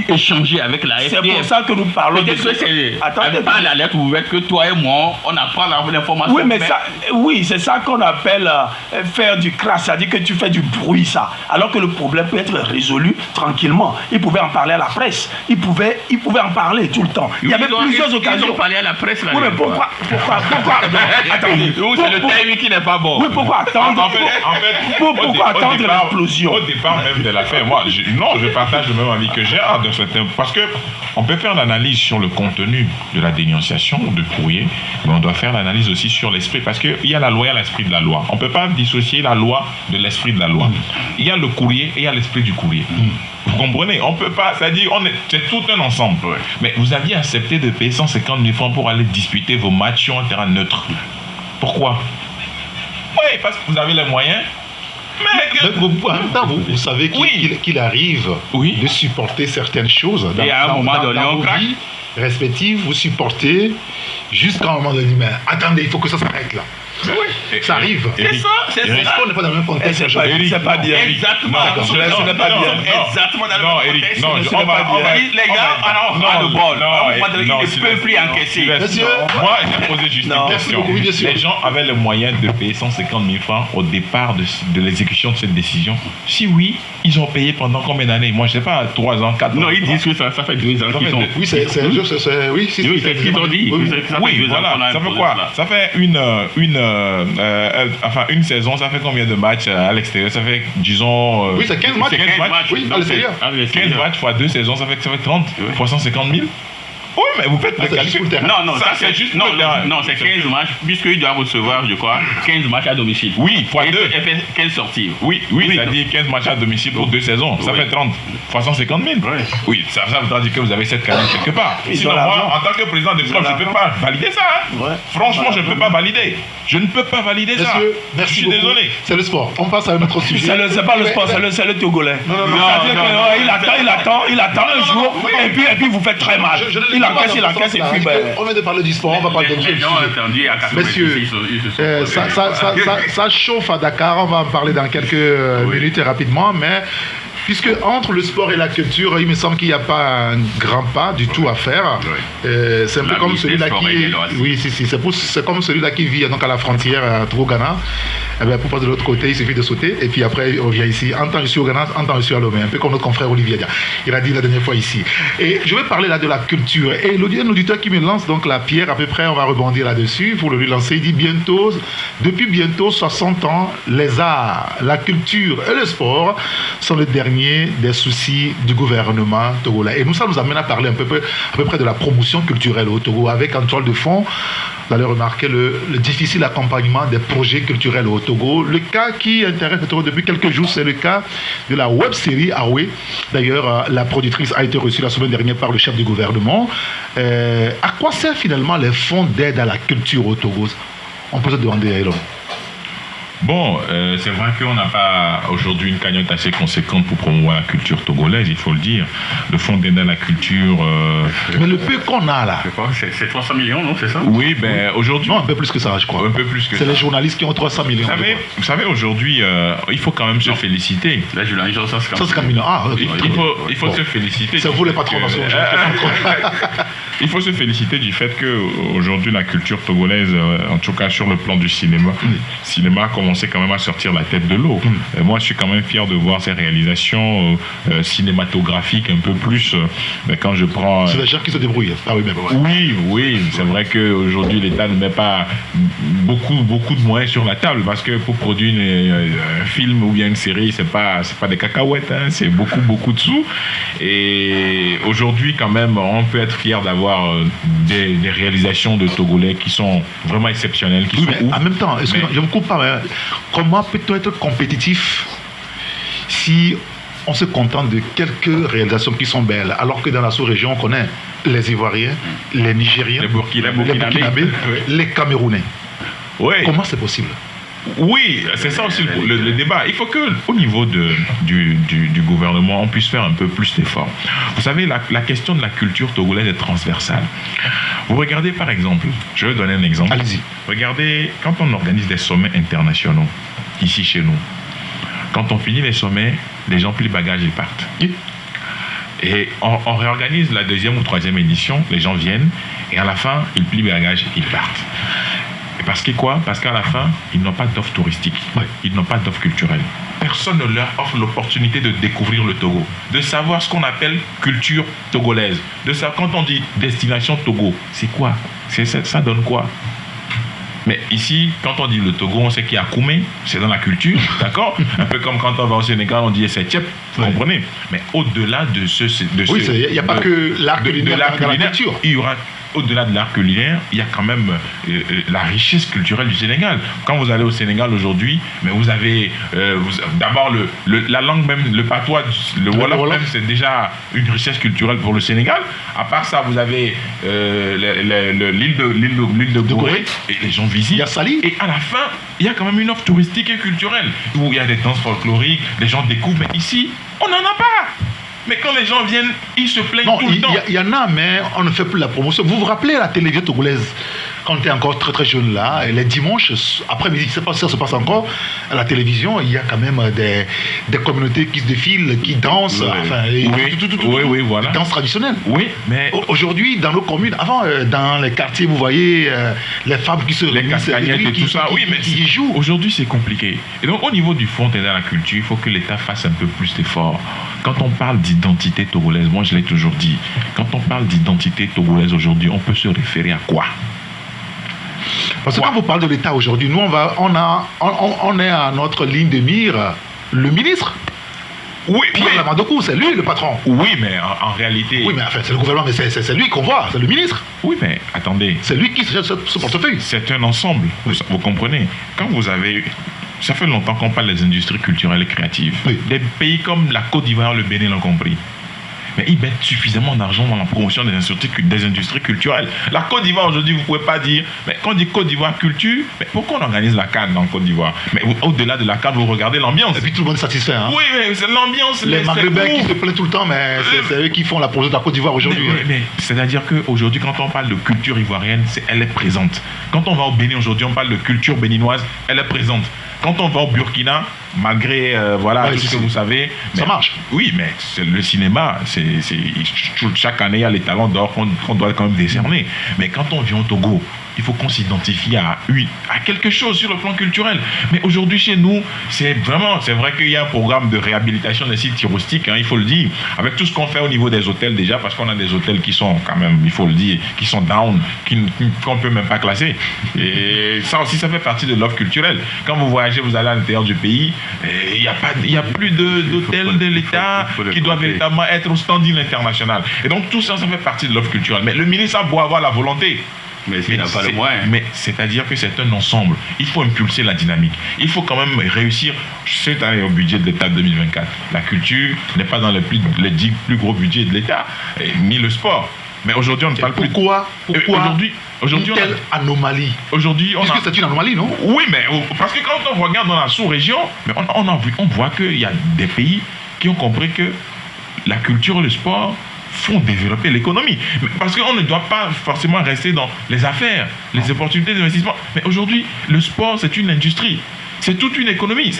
échangé avec la FTF. C'est pour ça que nous parlons de pas la lettre ouverte que toi et moi, on apprend l'information. Oui, mais c'est ça qu'on appelle faire du crash, c'est-à-dire que tu fais du bruit, ça. Alors que le problème peut être résolu tranquillement. Il pouvait en parler à la presse. Il pouvait en parler tout le temps. Il y avait plusieurs occasions. Ils ont parlé à la presse. Oui, mais pourquoi attendez, c'est le timing qui n'est pas bon. Oui, pourquoi attendre? Pourquoi attendre l'explosion? Au départ même de l'affaire, moi, je partage le même avis que Gérard de ce thème, parce que on peut faire l'analyse sur le contenu de la dénonciation de courrier, mais on doit faire l'analyse aussi sur l'esprit, parce qu'il y a la loi et l'esprit de la loi. On ne peut pas dissocier la loi de l'esprit de la loi. Il y a le courrier et il y a l'esprit du courrier. Vous comprenez? On ne peut pas, c'est-à-dire, c'est tout un ensemble. Mais vous aviez accepté de payer 150 000 francs pour aller disputer vos matchs sur un terrain neutre. Pourquoi? Oui, parce que vous avez les moyens. Mais en même temps, vous savez qu'il arrive de supporter certaines choses et à un moment donné, on craque. respectives, vous supportez jusqu'à un moment donné. Mais attendez, il faut que ça s'arrête là. Ça arrive. C'est ça. Est-ce qu'on n'est pas dans le même contexte? C'est pas bien. Exactement. Ce n'est pas bien. Exactement dans le Non, même Eric, contexte. non, Ce n'est pas bien. Les gars, on a le bol. Il ne peut plus encaisser. Monsieur, moi, j'ai posé juste une question. oui, bien sûr. Les gens avaient le moyen de payer 150 000 francs au départ de l'exécution de cette décision. Si oui, ils ont payé pendant combien d'années? Moi, je ne sais pas, 3 ans, 4 ans. Non, ils disent que ça fait 2 ans qu'ils sont. oui, c'est c'est oui, c'est ce qu'ils ont dit. Oui, voilà. Ça fait quoi? Ça fait une saison, ça fait combien de matchs à l'extérieur? Ça fait, disons... oui, c'est 15 matchs. 15 matchs. Oui, à l'extérieur. 15 matchs fois 2 saisons, ça fait 30 fois 150 000. Oui, mais vous faites le calcul. Non, ça c'est juste. Non, c'est 15 matchs, puisqu'il doit recevoir, je crois, 15 matchs à domicile. Oui, fois 2. Et fait 15 sorties. Oui, c'est-à-dire 15 matchs à domicile pour 2 saisons. Ça fait 30 fois 150 000. Oui, ça veut dire que vous avez cette carrière quelque part. Sinon, moi, en tant que président de club, je ne peux pas valider ça. Franchement, je ne peux pas valider. Je ne peux pas valider ça. Merci. Je suis désolé. C'est le sport. On passe à un autre sujet. C'est pas le sport, c'est le Togolais. Il attend un jour, et puis vous faites très mal. Il encaisse et puis on vient de parler du sport, on va parler de Les gens ont entendu à 80. Messieurs, ça chauffe à Dakar, on va en parler dans quelques minutes et rapidement, mais puisque entre le sport et la culture, il me semble qu'il n'y a pas un grand pas du tout à faire. C'est un peu comme celui-là qui... Oui, c'est comme celui-là qui vit donc à la frontière à Togo-Ghana. Eh bien, pour passer de l'autre côté, il suffit de sauter et puis après, il revient ici. En temps ici au Ghana, en temps ici à Lomé. Un peu comme notre confrère Olivier Dia. Il a dit la dernière fois ici. Et je vais parler là de la culture. Et l'auditeur qui me lance donc la pierre, à peu près, on va rebondir là-dessus pour le lui lancer. Il dit depuis bientôt 60 ans, les arts, la culture et le sport sont le dernier des soucis du gouvernement togolais. Et ça nous amène à parler à peu près de la promotion culturelle au Togo, avec en toile de fond, vous allez remarquer le difficile accompagnement des projets culturels au Togo. Le cas qui intéresse le Togo depuis quelques jours, c'est le cas de la web-série Aoué. D'ailleurs, la productrice a été reçue la semaine dernière par le chef du gouvernement. À quoi servent finalement les fonds d'aide à la culture au Togo? On peut se demander à Elon. Bon, c'est vrai qu'on n'a pas aujourd'hui une cagnotte assez conséquente pour promouvoir la culture togolaise, il faut le dire. Le fonds d'aide à la culture... Mais le peu qu'on a là... Je crois que c'est 300 millions, non? C'est ça? Oui, ben aujourd'hui... Non, un peu plus que ça, je crois. Un peu plus que ça. C'est les journalistes qui ont 300 millions. Vous savez aujourd'hui, il faut quand même se féliciter. Les journalistes ont 150 millions. Ah, okay. Il faut se féliciter. C'est vous les patrons nationaux. Il faut se féliciter du fait qu'aujourd'hui, la culture togolaise, en tout cas sur le plan du cinéma, commençait quand même à sortir la tête de l'eau. Moi, je suis quand même fier de voir ces réalisations cinématographiques un peu plus. Quand je prends... C'est des gens qui se débrouillent par eux-mêmes. Oui, c'est vrai qu'aujourd'hui, l'État ne met pas beaucoup de moyens sur la table, parce que pour produire un film ou bien une série, c'est pas des cacahuètes, hein, c'est beaucoup de sous. Et aujourd'hui, quand même, on peut être fier d'avoir des réalisations de Togolais qui sont vraiment exceptionnelles, qui sont ouf. En même temps, je ne me coupe pas, mais comment peut-on être compétitif si on se contente de quelques réalisations qui sont belles, alors que dans la sous-région, on connaît les Ivoiriens, les Nigériens, les Burkinabés, les Camerounais. Oui. Comment c'est possible? Oui, c'est ça aussi le débat. Il faut qu'au niveau du gouvernement, on puisse faire un peu plus d'efforts. Vous savez, la question de la culture togolaise est transversale. Vous regardez par exemple, je vais donner un exemple. Allez-y. Regardez, quand on organise des sommets internationaux, ici chez nous, quand on finit les sommets, les gens plient bagages et partent. Et on réorganise la 2e ou 3e édition, les gens viennent, et à la fin, ils plient bagages, ils partent. Parce que quoi? Parce qu'à la fin, ils n'ont pas d'offre touristique, ils n'ont pas d'offre culturelle. Personne ne leur offre l'opportunité de découvrir le Togo, de savoir ce qu'on appelle culture togolaise. De savoir, quand on dit destination Togo, c'est quoi? Ça donne quoi? Mais ici, quand on dit le Togo, on sait qu'il y a Koumé, c'est dans la culture, d'accord? Un peu comme quand on va au Sénégal, on dit c'est Tchep, vous comprenez? Mais au-delà de il n'y a pas que l'art culinaire dans la culture. Il y aura... Au-delà de l'art culinaire, il y a quand même la richesse culturelle du Sénégal. Quand vous allez au Sénégal aujourd'hui, mais vous avez d'abord la langue même, le patois, le Wolof même, c'est déjà une richesse culturelle pour le Sénégal. À part ça, vous avez l'île de Gorée, et les gens visitent. Il y a Sali. Et à la fin, il y a quand même une offre touristique et culturelle, où il y a des danses folkloriques, les gens découvrent. Mais ici, on n'en a pas. Mais quand les gens viennent, ils se plaignent Non, tout le temps. il y en a, mais on ne fait plus la promotion. Vous vous rappelez la télévision togolaise quand on était encore très très jeune là, et les dimanches, après-midi, je ne sais pas si ça se passe encore, à la télévision, il y a quand même des communautés qui se défilent, qui dansent, Oui, voilà. Danse traditionnelle. Oui, mais aujourd'hui, dans nos communes, avant, dans les quartiers, vous voyez les femmes qui se les castagnettes et tout ça, oui, mais qui jouent. Aujourd'hui, c'est compliqué. Et donc, au niveau du fonds et de la culture, il faut que l'État fasse un peu plus d'efforts. Quand on parle d'identité togolaise, moi je l'ai toujours dit, quand on parle d'identité togolaise aujourd'hui, on peut se référer à quoi? Parce que quand vous parlez de l'État aujourd'hui, nous, on est à notre ligne de mire, le ministre. Oui, Pierre Lamandokou, c'est lui le patron. Oui, mais en réalité... Oui, mais enfin, c'est le gouvernement, mais c'est lui qu'on voit, c'est le ministre. Oui, mais attendez. C'est lui qui gère ce portefeuille. C'est un ensemble, vous comprenez. Quand vous avez... Ça fait longtemps qu'on parle des industries culturelles et créatives. Oui. Des pays comme la Côte d'Ivoire, le Bénin l'ont compris. Mais ils mettent suffisamment d'argent dans la promotion des industries culturelles. La Côte d'Ivoire, aujourd'hui, vous ne pouvez pas dire... Mais quand on dit Côte d'Ivoire culture, mais pourquoi on organise la CAN dans Côte d'Ivoire? Mais au-delà de la CAN, vous regardez l'ambiance. Et puis tout le monde est satisfait. Hein. Oui, mais c'est l'ambiance. Les Maghrébins qui se plaignent tout le temps, mais c'est eux qui font la promotion de la Côte d'Ivoire aujourd'hui. Mais c'est-à-dire qu'aujourd'hui, quand on parle de culture ivoirienne, elle est présente. Quand on va au Bénin aujourd'hui, on parle de culture béninoise, elle est présente. Quand on va au Burkina, malgré tout ce que vous savez... Ça marche. Oui, mais le cinéma, chaque année, il y a les talents d'or qu'on doit quand même décerner. Mais quand on vient au Togo, il faut qu'on s'identifie à quelque chose sur le plan culturel. Mais aujourd'hui, chez nous, c'est vrai qu'il y a un programme de réhabilitation des sites touristiques, hein, il faut le dire, avec tout ce qu'on fait au niveau des hôtels déjà, parce qu'on a des hôtels qui sont quand même, il faut le dire, qui sont down, qu'on ne peut même pas classer. Et ça aussi, ça fait partie de l'offre culturelle. Quand vous voyagez, vous allez à l'intérieur du pays, il n'y a plus d'hôtels de l'État qui doivent véritablement être au standing international. Et donc tout ça, ça fait partie de l'offre culturelle. Mais le ministre a beau avoir la volonté. Mais il n'a pas le moyen. Mais c'est-à-dire que c'est un ensemble. Il faut impulser la dynamique. Il faut quand même réussir. Cette année au budget de l'État 2024, la culture n'est pas dans les 10 plus gros budgets de l'État, ni le sport. Mais aujourd'hui, on ne parle plus. Pourquoi aujourd'hui, telle anomalie? Aujourd'hui, Puisque c'est une anomalie, non? Oui, mais parce que quand on regarde dans la sous-région, on voit qu'il y a des pays qui ont compris que la culture et le sport font développer l'économie. Parce qu'on ne doit pas forcément rester dans les affaires, les opportunités d'investissement. Mais aujourd'hui, le sport, c'est une industrie. C'est toute une économie.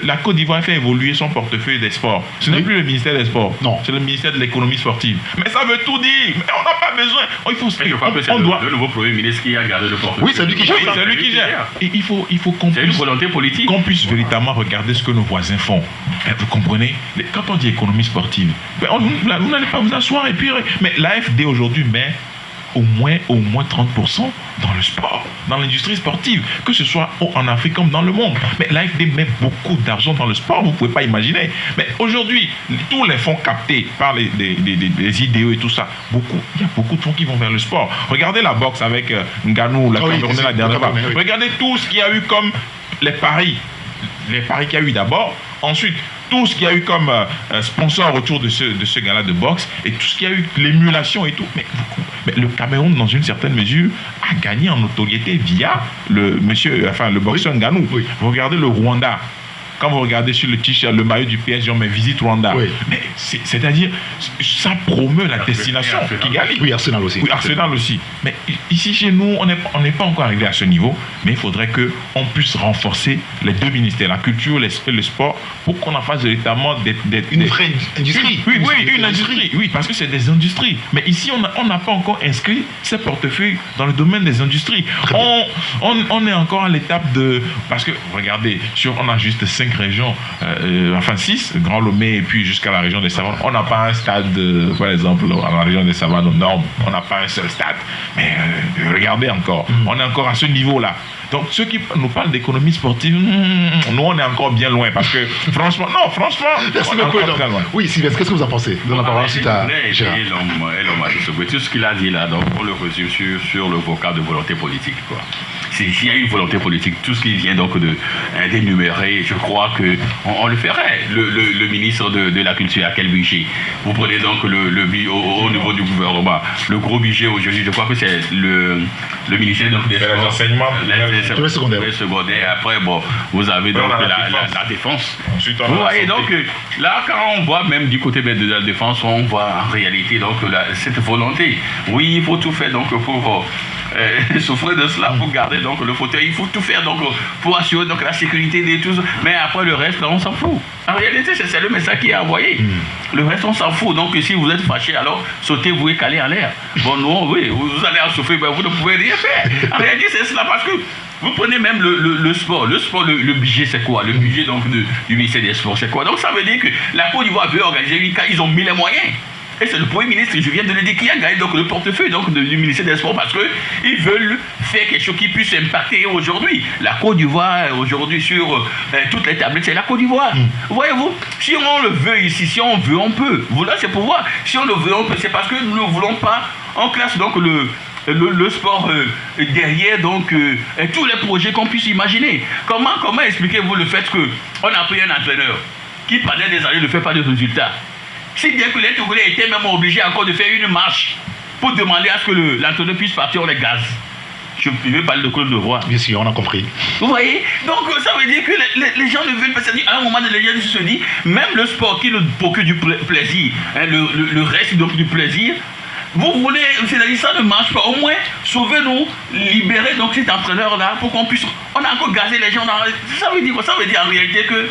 La Côte d'Ivoire fait évoluer son portefeuille des sports. Ce n'est plus le ministère des Sports. Non. C'est le ministère de l'économie sportive. Mais ça veut tout dire. Mais on n'a pas besoin. Je crois que c'est le nouveau Premier ministre qui a gardé le portefeuille. Oui, c'est lui qui gère. Oui, c'est lui qui gère. Et il faut qu'on C'est une volonté politique. Qu'on puisse véritablement regarder ce que nos voisins font. Vous comprenez? Quand on dit économie sportive, vous n'allez pas vous asseoir et puis... Mais l'AFD aujourd'hui met au moins 30% dans le sport, dans l'industrie sportive, que ce soit en Afrique comme dans le monde. Mais l'AFD met beaucoup d'argent dans le sport, vous ne pouvez pas imaginer. Mais aujourd'hui, tous les fonds captés par les IDE et tout ça, il y a beaucoup de fonds qui vont vers le sport. Regardez la boxe avec Ngannou, la dernière fois. Regardez tout ce qu'il y a eu comme les paris qu'il y a eu d'abord. Ensuite, tout ce qu'il y a eu comme sponsor autour de ce gars-là de boxe et tout ce qu'il y a eu, l'émulation et tout. Mais le Cameroun, dans une certaine mesure, a gagné en notoriété via le boxeur Ngannou. Oui. Vous regardez le Rwanda. Quand vous regardez sur le t-shirt, le maillot du PSG, on met Visite Rwanda. Oui. Mais c'est-à-dire, ça promeut la destination Kigali. Oui, Arsenal aussi. Oui, Arsenal aussi. Mais ici, chez nous, on n'est pas encore arrivé à ce niveau, mais il faudrait qu'on puisse renforcer les deux ministères, la culture et le sport, pour qu'on en fasse véritablement une vraie industrie. Oui, une industrie. Oui, parce que c'est des industries. Mais ici, on n'a pas encore inscrit ces portefeuilles dans le domaine des industries. On est encore à l'étape de... Parce que, regardez, on a juste 5 régions, 6, Grand Lomé et puis jusqu'à la région des Savanes. On n'a pas un stade, par exemple, dans la région des Savanes aux normes, on n'a pas un seul stade. Mais regardez encore, on est encore à ce niveau-là. Donc ceux qui nous parlent d'économie sportive, nous on est encore bien loin parce que franchement, merci beaucoup. Oui, Sylvestre, qu'est-ce que vous en pensez? Vous en parlez ensuite à Gérard. Tout ce qu'il a dit là, donc on le résume sur le vocal de volonté politique, quoi. s'il y a une volonté politique, tout ce qui vient donc d'énumérer, je crois qu'on le ferait. Le ministre de la Culture, à quel budget? Vous prenez donc au niveau du gouvernement, le gros budget aujourd'hui, je crois que c'est le ministère des enseignements secondaires. Après, bon, vous avez donc la défense. Ensuite, vous voyez, donc là, quand on voit même du côté de la défense, on voit en réalité donc cette volonté. Oui, il faut tout faire donc pour souffrir de cela, pour garder donc le fauteuil. Il faut tout faire donc pour assurer donc la sécurité de tous. Mais après le reste, on s'en fout. En réalité, c'est le message qui est envoyé. Le reste, on s'en fout. Donc si vous êtes fâché, alors sautez-vous et calez en l'air. Bon, non, oui, vous allez en souffrir, mais vous ne pouvez rien faire. En réalité, c'est cela parce que vous prenez même le sport. Le sport, le budget, c'est quoi? Le budget donc du ministère des Sports, c'est quoi? Donc ça veut dire que la Côte d'Ivoire veut organiser une CAN, ils ont mis les moyens. Et c'est le Premier ministre, je viens de le dire, qui a gagné donc le portefeuille donc, du ministère des Sports parce qu'ils veulent faire quelque chose qui puisse impacter aujourd'hui. La Côte d'Ivoire, aujourd'hui, sur toutes les tablettes, c'est la Côte d'Ivoire. Voyez-vous, si on le veut ici, si on veut, on peut. Voilà, c'est pour voir. Si on le veut, on peut. C'est parce que nous ne voulons pas, on classe donc le sport derrière donc tous les projets qu'on puisse imaginer. Comment expliquez-vous le fait qu'on a pris un entraîneur qui pendant des années ne fait pas de résultats? Si bien que les Togolais étaient même obligés encore de faire une marche pour demander à ce que l'entraîneur puisse partir en les gaz. Je vais parler de Claude Leroy. Bien sûr, on a compris. Vous voyez? Donc ça veut dire que les gens ne veulent pas. C'est-à-dire, à un moment donné, les gens se disent, même le sport qui nous procure du plaisir, hein, le reste donc du plaisir, vous voulez, c'est-à-dire ça ne marche pas. Au moins, sauvez-nous, libérez donc cet entraîneur-là pour qu'on puisse. On a encore gazé les gens. Ça veut dire quoi? Ça veut dire en réalité que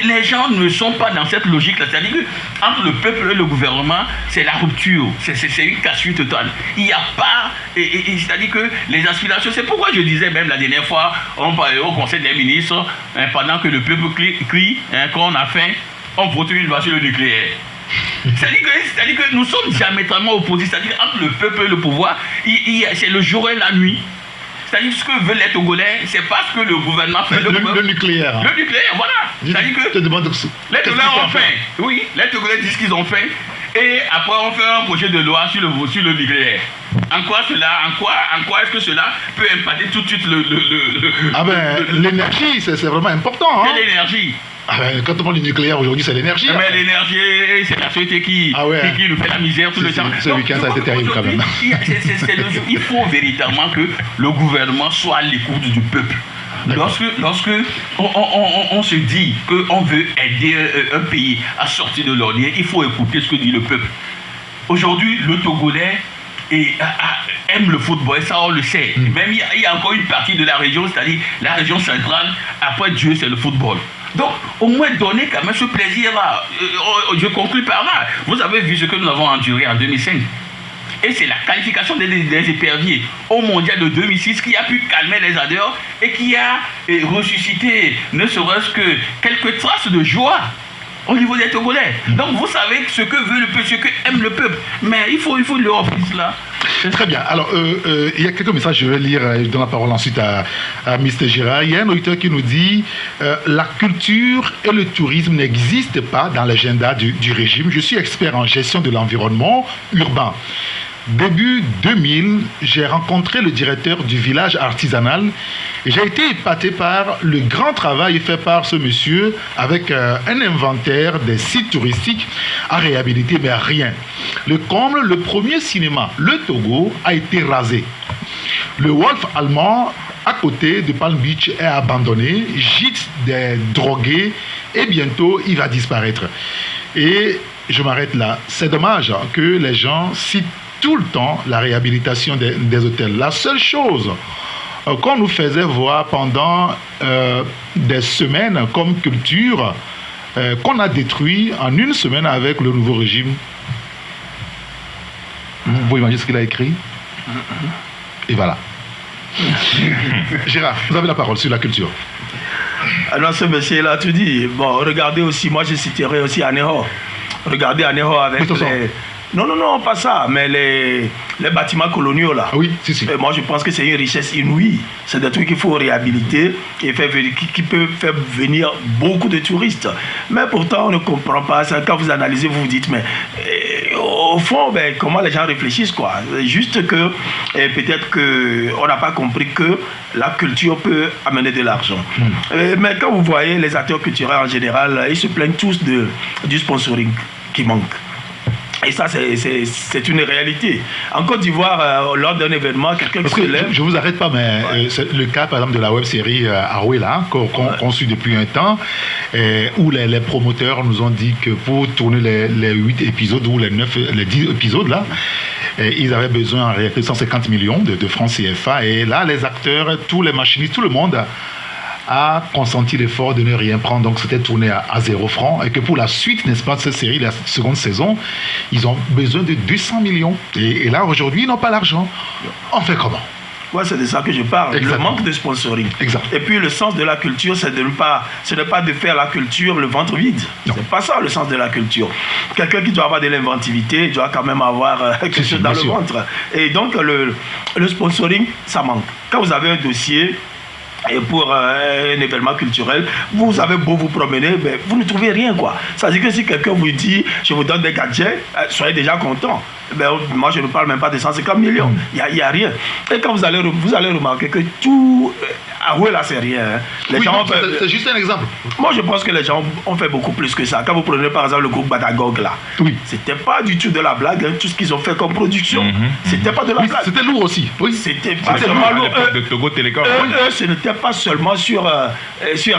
les gens ne sont pas dans cette logique-là. C'est-à-dire que entre le peuple et le gouvernement, c'est la rupture. C'est une cassure totale. Il n'y a pas. C'est-à-dire que les aspirations. C'est pourquoi je disais même la dernière fois, on parlait au Conseil des ministres, hein, pendant que le peuple crie, hein, qu'on a faim, on vote une loi sur le nucléaire. C'est-à-dire que nous sommes diamétralement opposés. C'est-à-dire entre le peuple et le pouvoir, c'est le jour et la nuit. C'est-à-dire ce que veulent les Togolais, c'est pas ce que le gouvernement fait. Le nucléaire. Le nucléaire, voilà. C'est-à-dire que les Togolais ont faim. Oui, les Togolais disent qu'ils ont faim. Et après, on fait un projet de loi sur le nucléaire. En quoi est-ce que cela peut impacter tout de suite l'énergie, c'est vraiment important. Quelle énergie? Quand on parle du nucléaire aujourd'hui, c'est l'énergie. Mais l'énergie, c'est la société qui nous fait la misère tout le temps. Ce week-end, ça a été terrible quand même. Il faut véritablement que le gouvernement soit à l'écoute du peuple. Lorsque on se dit qu'on veut aider un pays à sortir de l'ornière, il faut écouter ce que dit le peuple. Aujourd'hui, le Togolais aime le football, et ça on le sait. Même il y a encore une partie de la région, c'est-à-dire la région centrale, après Dieu, c'est le football. Donc, au moins donner quand même ce plaisir-là. Je conclue par là. Vous avez vu ce que nous avons enduré en 2005. Et c'est la qualification des éperviers au mondial de 2006 qui a pu calmer les ardeurs et qui a ressuscité ne serait-ce que quelques traces de joie au niveau des Togolais. Donc vous savez ce que veut le peuple, ce que aime le peuple. Mais il faut leur offrir cela. Très bien. Alors, il y a quelques messages, je vais lire, je donne la parole ensuite à Mr. Gérard. Il y a un auditeur qui nous dit la culture et le tourisme n'existent pas dans l'agenda du régime. Je suis expert en gestion de l'environnement urbain. Début 2000, j'ai rencontré le directeur du village artisanal et j'ai été épaté par le grand travail fait par ce monsieur avec un inventaire des sites touristiques à réhabiliter, mais rien. Le comble, le premier cinéma, le Togo, a été rasé. Le Wolf allemand, à côté de Palm Beach, est abandonné, gîte des drogués, et bientôt il va disparaître. Et je m'arrête là. C'est dommage que les gens citent tout le temps la réhabilitation des hôtels. La seule chose qu'on nous faisait voir pendant des semaines comme culture, qu'on a détruit en une semaine avec le nouveau régime. Vous pouvez imaginer ce qu'il a écrit? Et voilà. Gérard, vous avez la parole sur la culture. Alors ce monsieur-là, tu dis, bon, regardez aussi, moi je citerai aussi Aného. Regardez Aného avec les... Non, pas ça, mais les bâtiments coloniaux là. Oui, si. Moi je pense que c'est une richesse inouïe. C'est des trucs qu'il faut réhabiliter et qui peut faire venir beaucoup de touristes. Mais pourtant on ne comprend pas ça. Quand vous analysez, vous vous dites, mais au fond, comment les gens réfléchissent, quoi. Juste que peut-être qu'on n'a pas compris que la culture peut amener de l'argent. Mais quand vous voyez les acteurs culturels en général, ils se plaignent tous du sponsoring qui manque. Et ça, c'est une réalité. En Côte d'Ivoire, lors d'un événement, quelqu'un qui se lève... Je ne vous arrête pas, mais c'est le cas, par exemple, de la web-série Arouela, qu'on suit depuis un temps, où les promoteurs nous ont dit que pour tourner les 8 épisodes, ou les 10 épisodes, là, ils avaient besoin en réalité de 150 millions de francs CFA. Et là, les acteurs, tous les machinistes, tout le monde a consenti l'effort de ne rien prendre, donc c'était tourné à 0 francs, et que pour la suite, n'est-ce pas, de cette série, la seconde saison, ils ont besoin de 200 millions. Et là, aujourd'hui, ils n'ont pas l'argent. On fait comment? Ouais, c'est de ça que je parle. Exactement. Le manque de sponsoring. Exact. Et puis le sens de la culture, ce n'est pas de faire la culture le ventre vide. C'est pas ça le sens de la culture. Quelqu'un qui doit avoir de l'inventivité doit quand même avoir quelque chose dans le ventre. Et donc le sponsoring, ça manque. Quand vous avez un dossier, et pour un événement culturel, vous avez beau vous promener, mais vous ne trouvez rien, quoi. Ça veut dire que si quelqu'un vous dit, je vous donne des gadgets, soyez déjà content. Moi, je ne parle même pas de 150 millions. Il n'y a rien. Et quand vous allez remarquer que tout... là, c'est rien. Hein. C'est juste un exemple. Moi, je pense que les gens ont fait beaucoup plus que ça. Quand vous prenez, par exemple, le groupe Badagog, là, c'était pas du tout de la blague, hein, tout ce qu'ils ont fait comme production. C'était pas de la blague. C'était lourd aussi. Oui. C'était pas seulement lourd. De Togo Télécom. Ce n'était pas seulement sur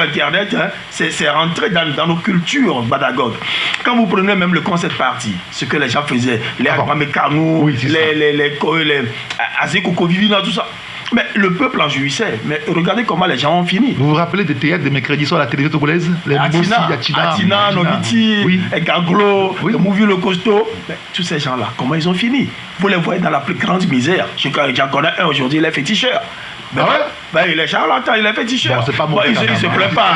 Internet. Hein. C'est rentré dans nos cultures, Badagog. Quand vous prenez même le concept party, ce que les gens faisaient, les Agbamékanou, les Azekoko Vivina, tout ça. Mais le peuple en jouissait. Mais regardez comment les gens ont fini. Vous vous rappelez des théâtres de mercredi soir à la télévision togolaise? Les Atina, Nomiti, Gaglo, Mouvi le Costaud. Mais tous ces gens-là, comment ils ont fini? Vous les voyez dans la plus grande misère. J'en connais un aujourd'hui, il est féticheur. Il est charlatan, il est féticheur. Bon, c'est pas il se plaît pas.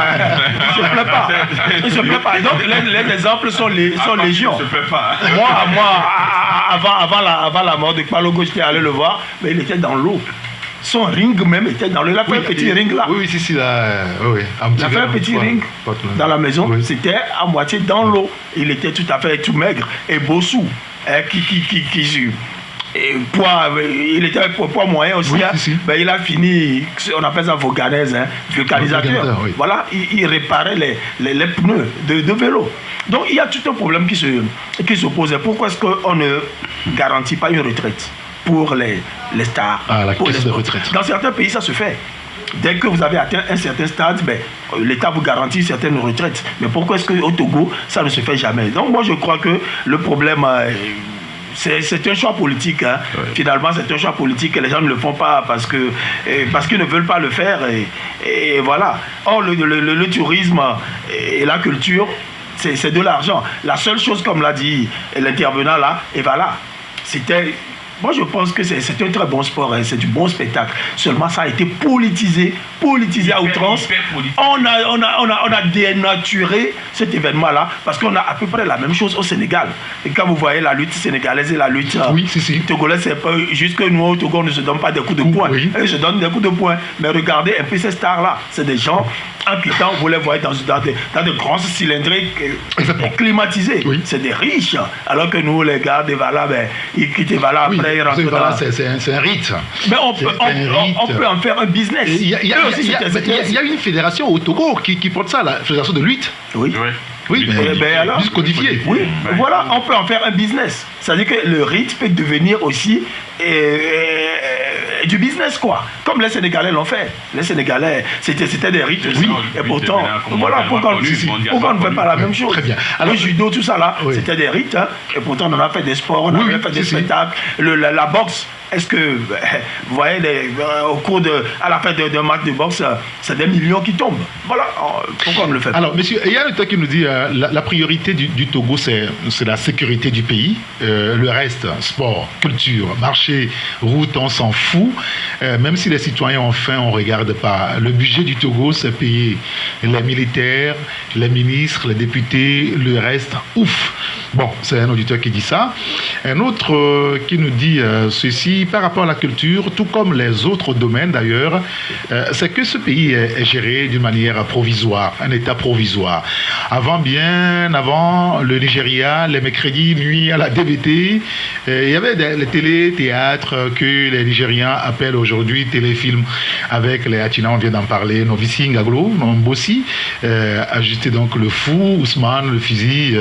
Il se plaît pas. Donc les exemples sont légion. Il se plaît pas. Moi, avant la mort de Palogo, j'étais allé le voir, mais il était dans l'eau. Son ring même était dans l'eau. Il a fait un petit ring là. Oui, là. Il a fait un petit ring dans la maison. C'était à moitié dans l'eau. Il était tout à fait tout maigre. Et Bossou, il était un poids moyen aussi. Il a fini, on appelle ça voganaise, vulcanisateur. Voilà, il réparait les pneus de vélo. Donc il y a tout un problème qui se pose. Pourquoi est-ce qu'on ne garantit pas une retraite pour les stars? La caisse de retraite. Dans certains pays, ça se fait. Dès que vous avez atteint un certain stade, l'État vous garantit certaines retraites. Mais pourquoi est-ce qu'au Togo, ça ne se fait jamais? Donc moi, je crois que le problème... c'est un choix politique. Hein. Finalement, c'est un choix politique et les gens ne le font pas parce qu'ils ne veulent pas le faire. Et voilà. Or, le tourisme et la culture, c'est de l'argent. La seule chose, comme l'a dit l'intervenant là, et voilà, c'était... Moi, je pense que c'est un très bon sport, hein, c'est du bon spectacle. Seulement, ça a été politisé à outrance. On a dénaturé cet événement-là parce qu'on a à peu près la même chose au Sénégal. Et quand vous voyez la lutte sénégalaise et la lutte togolaise, c'est pas juste que nous, au Togo, on ne se donne pas des coups de poing. Ils se donnent des coups de poing. Mais regardez un peu ces stars-là. C'est des gens, en quittant, vous les voyez dans de grosses cylindriques climatisées. C'est des riches. Alors que nous, les gars, ils quittent Vala après. C'est un rite. Mais on peut en faire un business. Il y a une fédération au Togo qui porte ça, la fédération de lutte. Oui, alors, juste codifié. Voilà, on peut en faire un business. C'est-à-dire que le rite peut devenir aussi du business, quoi. Comme les Sénégalais l'ont fait. Les Sénégalais, c'était des rites aussi. Et pourtant, voilà, pourquoi on ne fait pas la même chose? Très bien. Alors, le judo, tout ça là, c'était des rites. Hein, et pourtant, on en a fait des sports, on a fait des spectacles. La boxe. Est-ce que, vous voyez, à la fin d'un match de boxe, c'est des millions qui tombent. Voilà, pourquoi on ne le fait pas? Alors, monsieur, il y a un temps qui nous dit la priorité du Togo, c'est la sécurité du pays. Le reste, sport, culture, marché, route, on s'en fout. Même si les citoyens ont faim, on ne regarde pas. Le budget du Togo, c'est payer les militaires, les ministres, les députés, le reste, ouf. Bon, c'est un auditeur qui dit ça. Un autre qui nous dit ceci, par rapport à la culture, tout comme les autres domaines d'ailleurs, c'est que ce pays est géré d'une manière provisoire, un état provisoire. Bien avant le Nigeria, les mercredis, nuit à la DBT, il y avait les télé-théâtres que les Nigériens appellent aujourd'hui téléfilms, avec les Hatina, on vient d'en parler, Novici Ngaglo, Mbossi, ajouter donc le fou, Ousmane, le fusil,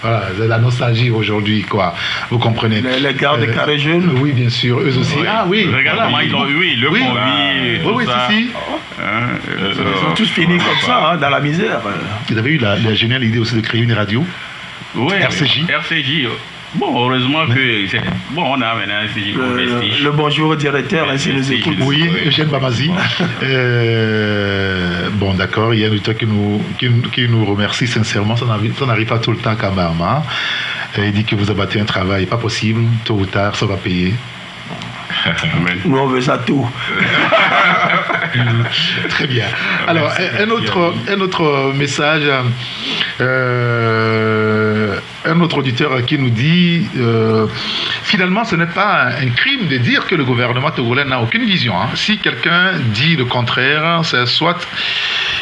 voilà, la nostalgie aujourd'hui, quoi. Vous comprenez. Les gardes carrés jaunes. Oui, bien sûr, eux aussi. Oui. Ah oui. Regarde comment ils ont eu le combi. Oui, si. Ils ont tous fini comme ça, dans la misère. Vous avez eu la géniale idée aussi de créer une radio. Oui, RCJ. RCJ. Bon, heureusement que... Bon, on a maintenant RCJ pour Vestige. Le bonjour au directeur, s'il nous écoute. Oui, Eugène Bamazi. Bon, d'accord, il y a un auditeur qui nous remercie sincèrement. Ça n'arrive pas tout le temps quand même. Hein. Il dit que vous abattez un travail, pas possible. Tôt ou tard, ça va payer. Nous, on veut ça tout. Très bien. Alors, un autre message, un autre auditeur qui nous dit finalement, ce n'est pas un crime de dire que le gouvernement togolais n'a aucune vision. Hein. Si quelqu'un dit le contraire, c'est soit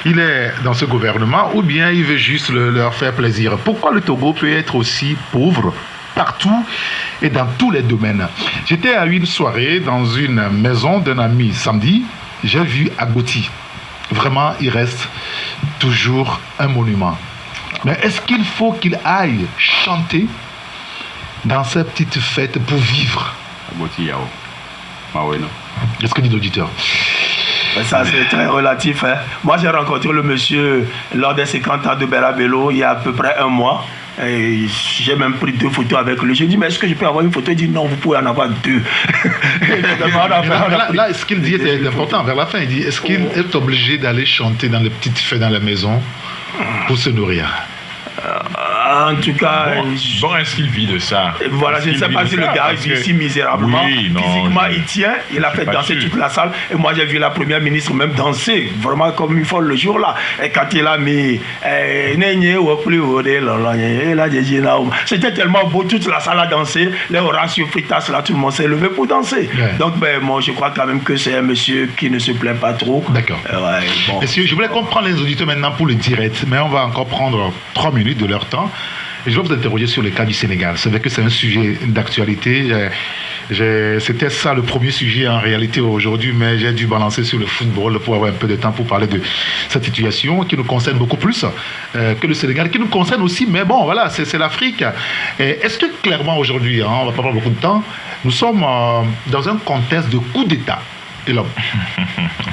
il est dans ce gouvernement ou bien il veut juste leur faire plaisir. Pourquoi le Togo peut être aussi pauvre partout et dans tous les domaines? J'étais à une soirée dans une maison d'un ami samedi. J'ai vu Agoti. Vraiment, il reste toujours un monument. Mais est-ce qu'il faut qu'il aille chanter dans ces petites fêtes pour vivre? Agoti Yao. Ah oui, non. Qu'est-ce que dit l'auditeur? Ça, c'est très relatif. Hein. Moi, j'ai rencontré le monsieur lors des 50 ans de Bella Bello il y a à peu près un mois. Et j'ai même pris 2 photos avec lui. J'ai dit, mais est-ce que je peux avoir une photo? Il dit, non, vous pouvez en avoir 2. Là, ce qu'il dit est important. Vers la fin, il dit, est-ce qu'il est obligé d'aller chanter dans les petites fêtes dans la maison pour se nourrir? En tout cas... Bon, est-ce qu'il vit de ça? Voilà, je ne sais pas si le gars vit ici misérablement. Oui, non, physiquement, il tient. Il a fait danser toute la salle. Et moi, j'ai vu la première ministre même danser, vraiment comme une folle le jour-là. Et quand il a mis... C'était tellement beau, toute la salle a dansé. Les Horacio Fritas, là, tout le monde s'est levé pour danser. Ouais. Donc, moi, je crois quand même que c'est un monsieur qui ne se plaint pas trop. D'accord. Bon. Messieurs, je voulais comprendre les auditeurs maintenant pour le direct, mais on va encore prendre 3 minutes de leur temps. Et je vais vous interroger sur le cas du Sénégal. C'est vrai que c'est un sujet d'actualité. C'était ça le premier sujet en réalité aujourd'hui, mais j'ai dû balancer sur le football pour avoir un peu de temps pour parler de cette situation qui nous concerne beaucoup plus que le Sénégal, qui nous concerne aussi, mais bon, voilà, c'est l'Afrique. Est-ce que clairement aujourd'hui, on ne va pas prendre beaucoup de temps, nous sommes dans un contexte de coup d'État de l'homme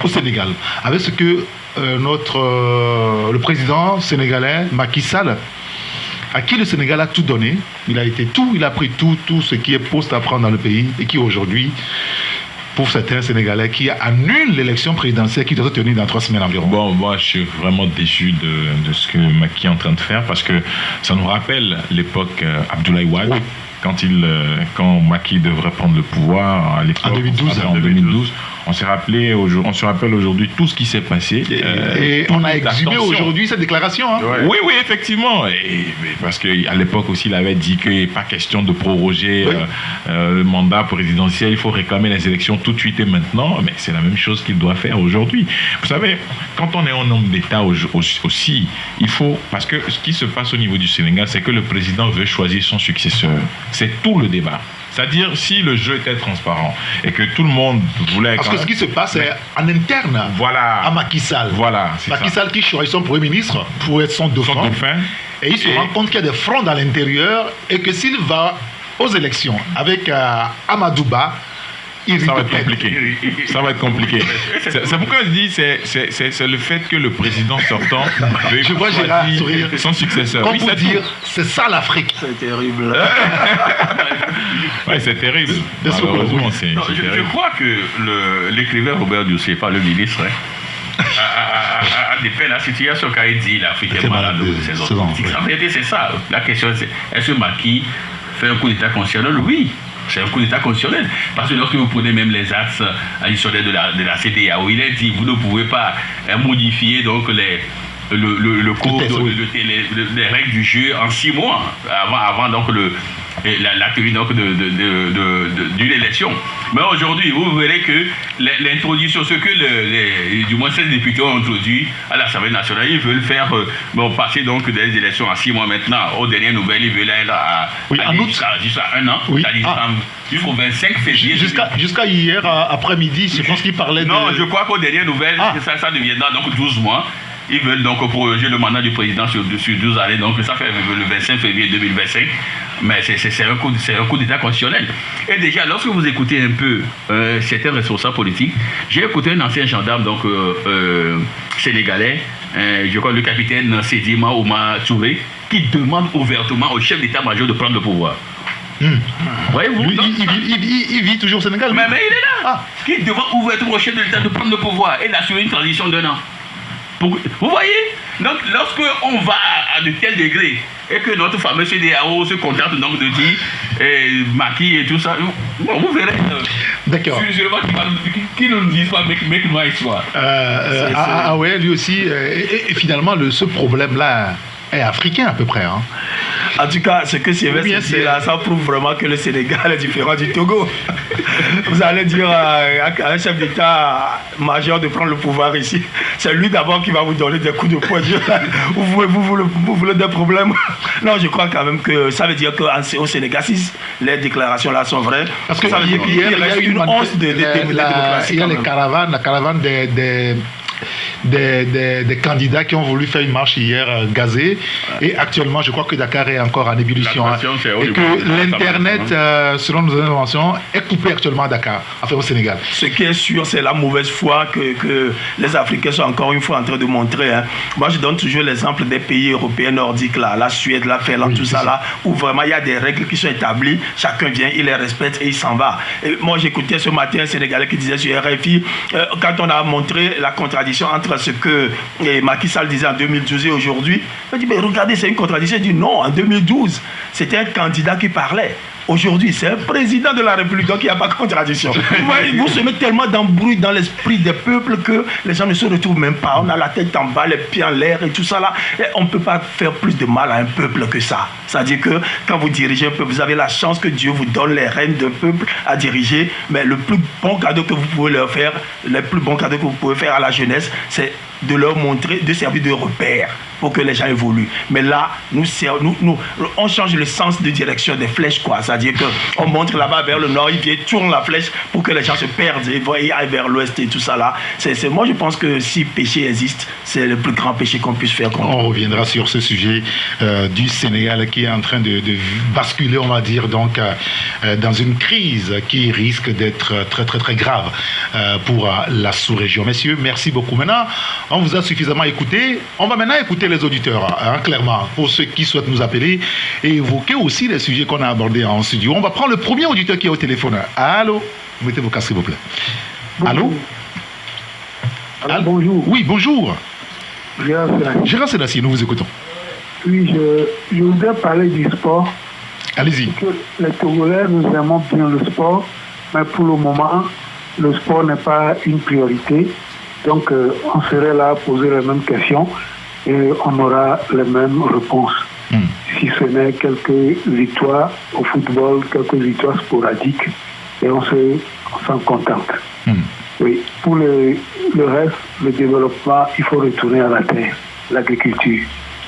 au Sénégal, avec ce que le président sénégalais, Macky Sall, à qui le Sénégal a tout donné, il a pris tout ce qui est poste à prendre dans le pays et qui aujourd'hui, pour certains Sénégalais, qui annule l'élection présidentielle qui doit se tenir dans 3 semaines environ. Bon, moi je suis vraiment déçu de ce que Macky est en train de faire parce que ça nous rappelle l'époque Abdoulaye Wade. Oui. Quand Macky devrait prendre le pouvoir à l'époque, en 2012, on se rappelle aujourd'hui tout ce qui s'est passé. Et on a exhumé aujourd'hui cette déclaration. Hein. Ouais. Oui, effectivement. Parce qu'à l'époque aussi, il avait dit qu'il n'est pas question de proroger le mandat présidentiel. Il faut réclamer les élections tout de suite et maintenant. Mais c'est la même chose qu'il doit faire aujourd'hui. Vous savez, quand on est un homme d'État aussi, il faut... Parce que ce qui se passe au niveau du Sénégal, c'est que le président veut choisir son successeur. C'est tout le débat. C'est-à-dire, si le jeu était transparent et que tout le monde voulait... Parce que ce qui se passe est en interne à Macky Sall. Voilà, Macky Sall qui choisit son Premier ministre pour être son dauphin. Et il se rend compte qu'il y a des fronts à l'intérieur et que s'il va aux élections avec Amadouba, ça va être compliqué. Ça va être compliqué. C'est pourquoi je dis c'est le fait que le président sortant je vois Gérard sourire son successeur. Comme pour dire, c'est ça l'Afrique. C'est terrible. Ouais, c'est terrible. Malheureusement, c'est terrible. Je crois que l'écrivain Robert Doucet, pas le ministre, a dépeint la situation quand il dit l'Afrique est malade de ses autres politiques. En réalité, c'est ça. La question, c'est est-ce que Macky fait un coup d'État constitutionnel? Oui. C'est un coup d'État constitutionnel. Parce que lorsque vous prenez même les axes additionnels de la CEDEAO, il est dit vous ne pouvez pas modifier donc le cours, test, oui. les règles du jeu en 6 mois avant donc la tenue donc d'une élection. Mais aujourd'hui, vous verrez que l'introduction, ce que du moins ces députés ont introduit à l'Assemblée nationale, ils veulent faire passer donc des élections en 6 mois maintenant. Aux dernières nouvelles, ils veulent aller jusqu'à 1 an, oui. jusqu'au 25 février. Jusqu'à hier après-midi, je pense qu'ils parlaient Non, je crois qu'aux dernières nouvelles, ça deviendra donc 12 mois. Ils veulent donc prolonger le mandat du président sur 12 années, donc ça fait le 25 février 2025. Mais c'est un coup d'État constitutionnel. Et déjà, lorsque vous écoutez un peu certains responsables politiques, j'ai écouté un ancien gendarme donc, sénégalais, je crois le capitaine Sedima Ouma Touré, qui demande ouvertement au chef d'état-major de prendre le pouvoir. Voyez-vous, il vit toujours au Sénégal. Mais il est là. Qui demande ouvertement au chef de l'État de prendre le pouvoir et d'assurer une transition d'1 an. Vous voyez? Donc, lorsque on va à de tels degrés et que notre fameux CEDEAO se contente donc de dire Macky et tout ça, vous verrez. D'accord. Qui ne nous disent pas make no histoire. Ouais, lui aussi. Et finalement, ce problème-là est africain à peu près. Hein. En tout cas, ce que Sylvestre dit là, ça prouve vraiment que le Sénégal est différent du Togo. Vous allez dire à un chef d'état-major de prendre le pouvoir ici, c'est lui d'abord qui va vous donner des coups de poing. Vous voulez des problèmes? Non, je crois quand même que ça veut dire qu'au Sénégal, si les déclarations là sont vraies, parce que ça veut dire qu'il reste une once de démocratie. Il y a la caravane des candidats qui ont voulu faire une marche hier gazée, et actuellement je crois que Dakar est encore en ébullition, et que l'internet selon nos informations est coupé actuellement à Dakar, enfin au Sénégal. Ce qui est sûr, c'est la mauvaise foi que les Africains sont encore une fois en train de montrer. Moi je donne toujours l'exemple des pays européens nordiques là, la Suède, la Finlande, tout ça là, où vraiment il y a des règles qui sont établies, chacun vient, il les respecte et il s'en va. Et moi j'écoutais ce matin un Sénégalais qui disait sur RFI, quand on a montré la contradiction entre ce que Macky Sall disait en 2012 et aujourd'hui, il dit mais regardez, c'est une contradiction. Il dit non, en 2012 c'était un candidat qui parlait. Aujourd'hui, c'est un président de la République, donc il n'y a pas de contradiction. Vous semez tellement d'embrouille dans l'esprit des peuples que les gens ne se retrouvent même pas. On a la tête en bas, les pieds en l'air et tout ça là. Et on ne peut pas faire plus de mal à un peuple que ça. C'est-à-dire que quand vous dirigez un peuple, vous avez la chance que Dieu vous donne les rênes d'un peuple à diriger. Mais le plus bon cadeau que vous pouvez leur faire, le plus bon cadeau que vous pouvez faire à la jeunesse, c'est de leur montrer, de servir de repère pour que les gens évoluent. Mais là, on change le sens de direction des flèches, quoi. C'est-à-dire qu'on montre là-bas vers le nord, il tourne la flèche pour que les gens se perdent et aillent vers l'ouest et tout ça là. Moi, je pense que si péché existe, c'est le plus grand péché qu'on puisse faire. On reviendra sur ce sujet du Sénégal qui est en train de basculer, on va dire, donc, dans une crise qui risque d'être très, très, très grave pour la sous-région. Messieurs, merci beaucoup. Maintenant, on vous a suffisamment écouté. On va maintenant écouter les auditeurs, clairement, pour ceux qui souhaitent nous appeler et évoquer aussi les sujets qu'on a abordés en studio. On va prendre le premier auditeur qui est au téléphone. Allô? Mettez vos casques, s'il vous plaît. Allô? Allô, bonjour. Oui, bonjour. Gérard Sélassie, nous vous écoutons. Oui, je voudrais parler du sport. Allez-y. Les Togolais, nous aimons bien le sport, mais pour le moment, le sport n'est pas une priorité. Donc, on serait là à poser les mêmes questions et on aura les mêmes réponses. Si ce n'est quelques victoires au football, quelques victoires sporadiques, et on s'en contente. Oui. Pour le reste, le développement, il faut retourner à la terre, l'agriculture.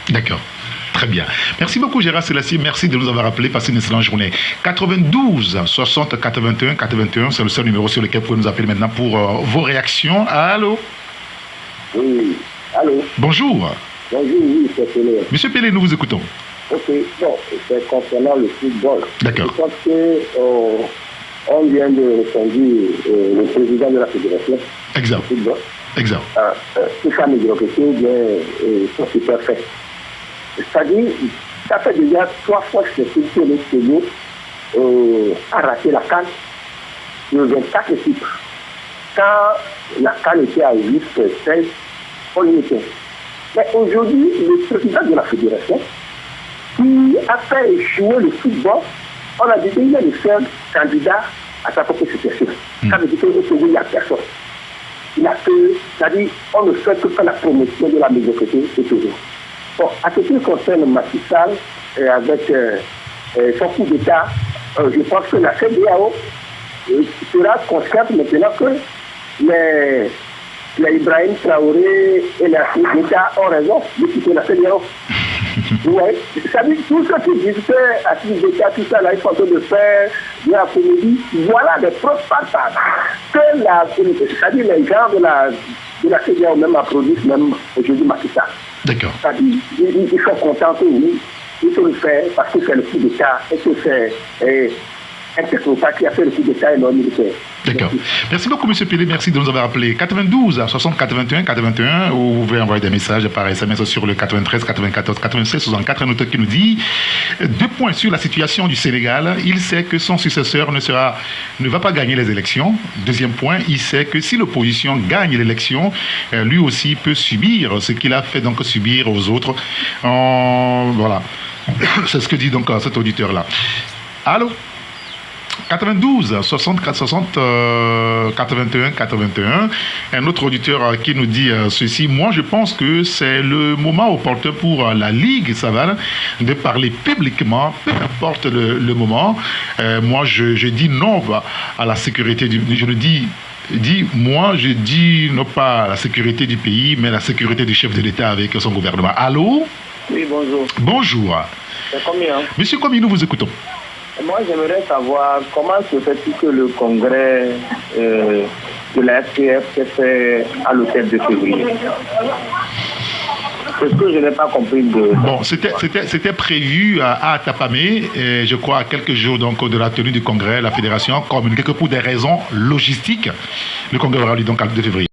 D'accord. Très bien. Merci beaucoup Gérard Sélassie. Merci de nous avoir appelé. Passez une excellente journée. 92 60 81 81, c'est le seul numéro sur lequel vous pouvez nous appeler maintenant pour vos réactions. Allô? Oui. Allô? Bonjour. Bonjour, oui, c'est Pelé. Monsieur Pelé, nous vous écoutons. Ok, bon, c'est concernant le football. D'accord. Je pense qu'on vient de reconduire le président de la fédération. Exact. Football. Exact. C'est ça, mais ça c'est parfait. C'est-à-dire, ça fait déjà 3 fois que le Togo a raté la CAN de 24 équipes. Quand la CAN était à 8-16, on y était. Mais aujourd'hui, le président de la fédération, qui a fait échouer le football, on a décidé de faire candidat à sa propre situation. Ça veut dire qu'au Togo, il n'y a personne. c'est-à-dire, on ne fait que faire la promotion de la médiocrité et toujours. Bon, à ce qui concerne Macky Sall, avec son coup d'État, je pense que la CEDEAO sera consciente maintenant que les Ibrahim Traoré et la coup d'État ont raison de quitter la CEDEAO. Oui, c'est-à-dire tout ce qui disent que à coup d'État, tout ça, là, ils sont en train de faire de la comédie. Voilà des preuves partables que c'est-à-dire les gens de la CEDEAO même applaudissent même aujourd'hui Macky Sall. D'accord. C'est-à-dire, ils sont contents que oui, il faut le faire parce que c'est le coup d'État et que c'est un technocrate qui a fait le coup d'État et non militaire. D'accord. Merci beaucoup, M. Pelé. Merci de nous avoir appelé. 92 60 81 81, ou vous pouvez envoyer des messages par SMS sur le 93 94 96 64. Un auteur qui nous dit 2 points sur la situation du Sénégal. Il sait que son successeur ne va pas gagner les élections. 2e point, il sait que si l'opposition gagne l'élection, lui aussi peut subir ce qu'il a fait donc subir aux autres. Voilà. C'est ce que dit donc cet auditeur-là. Allô? 92 64 60 81 81. Un autre auditeur qui nous dit ceci. Moi, je pense que c'est le moment opportun pour la Ligue Savane de parler publiquement, peu importe le moment. Moi, je dis non à la sécurité je le dis. Moi, je dis non pas à la sécurité du pays, mais à la sécurité du chef de l'État avec son gouvernement. Allô? Oui, bonjour. Bonjour. C'est combien? Monsieur Komi, nous vous écoutons. Moi, j'aimerais savoir comment se fait-il que le congrès de la FPF s'est fait à l'hôtel de février? C'est ce que je n'ai pas compris de... Bon, c'était prévu à Tapamé, et je crois à quelques jours donc, de la tenue du congrès, la fédération a communiqué que pour des raisons logistiques, le congrès aura lieu donc le 2 février.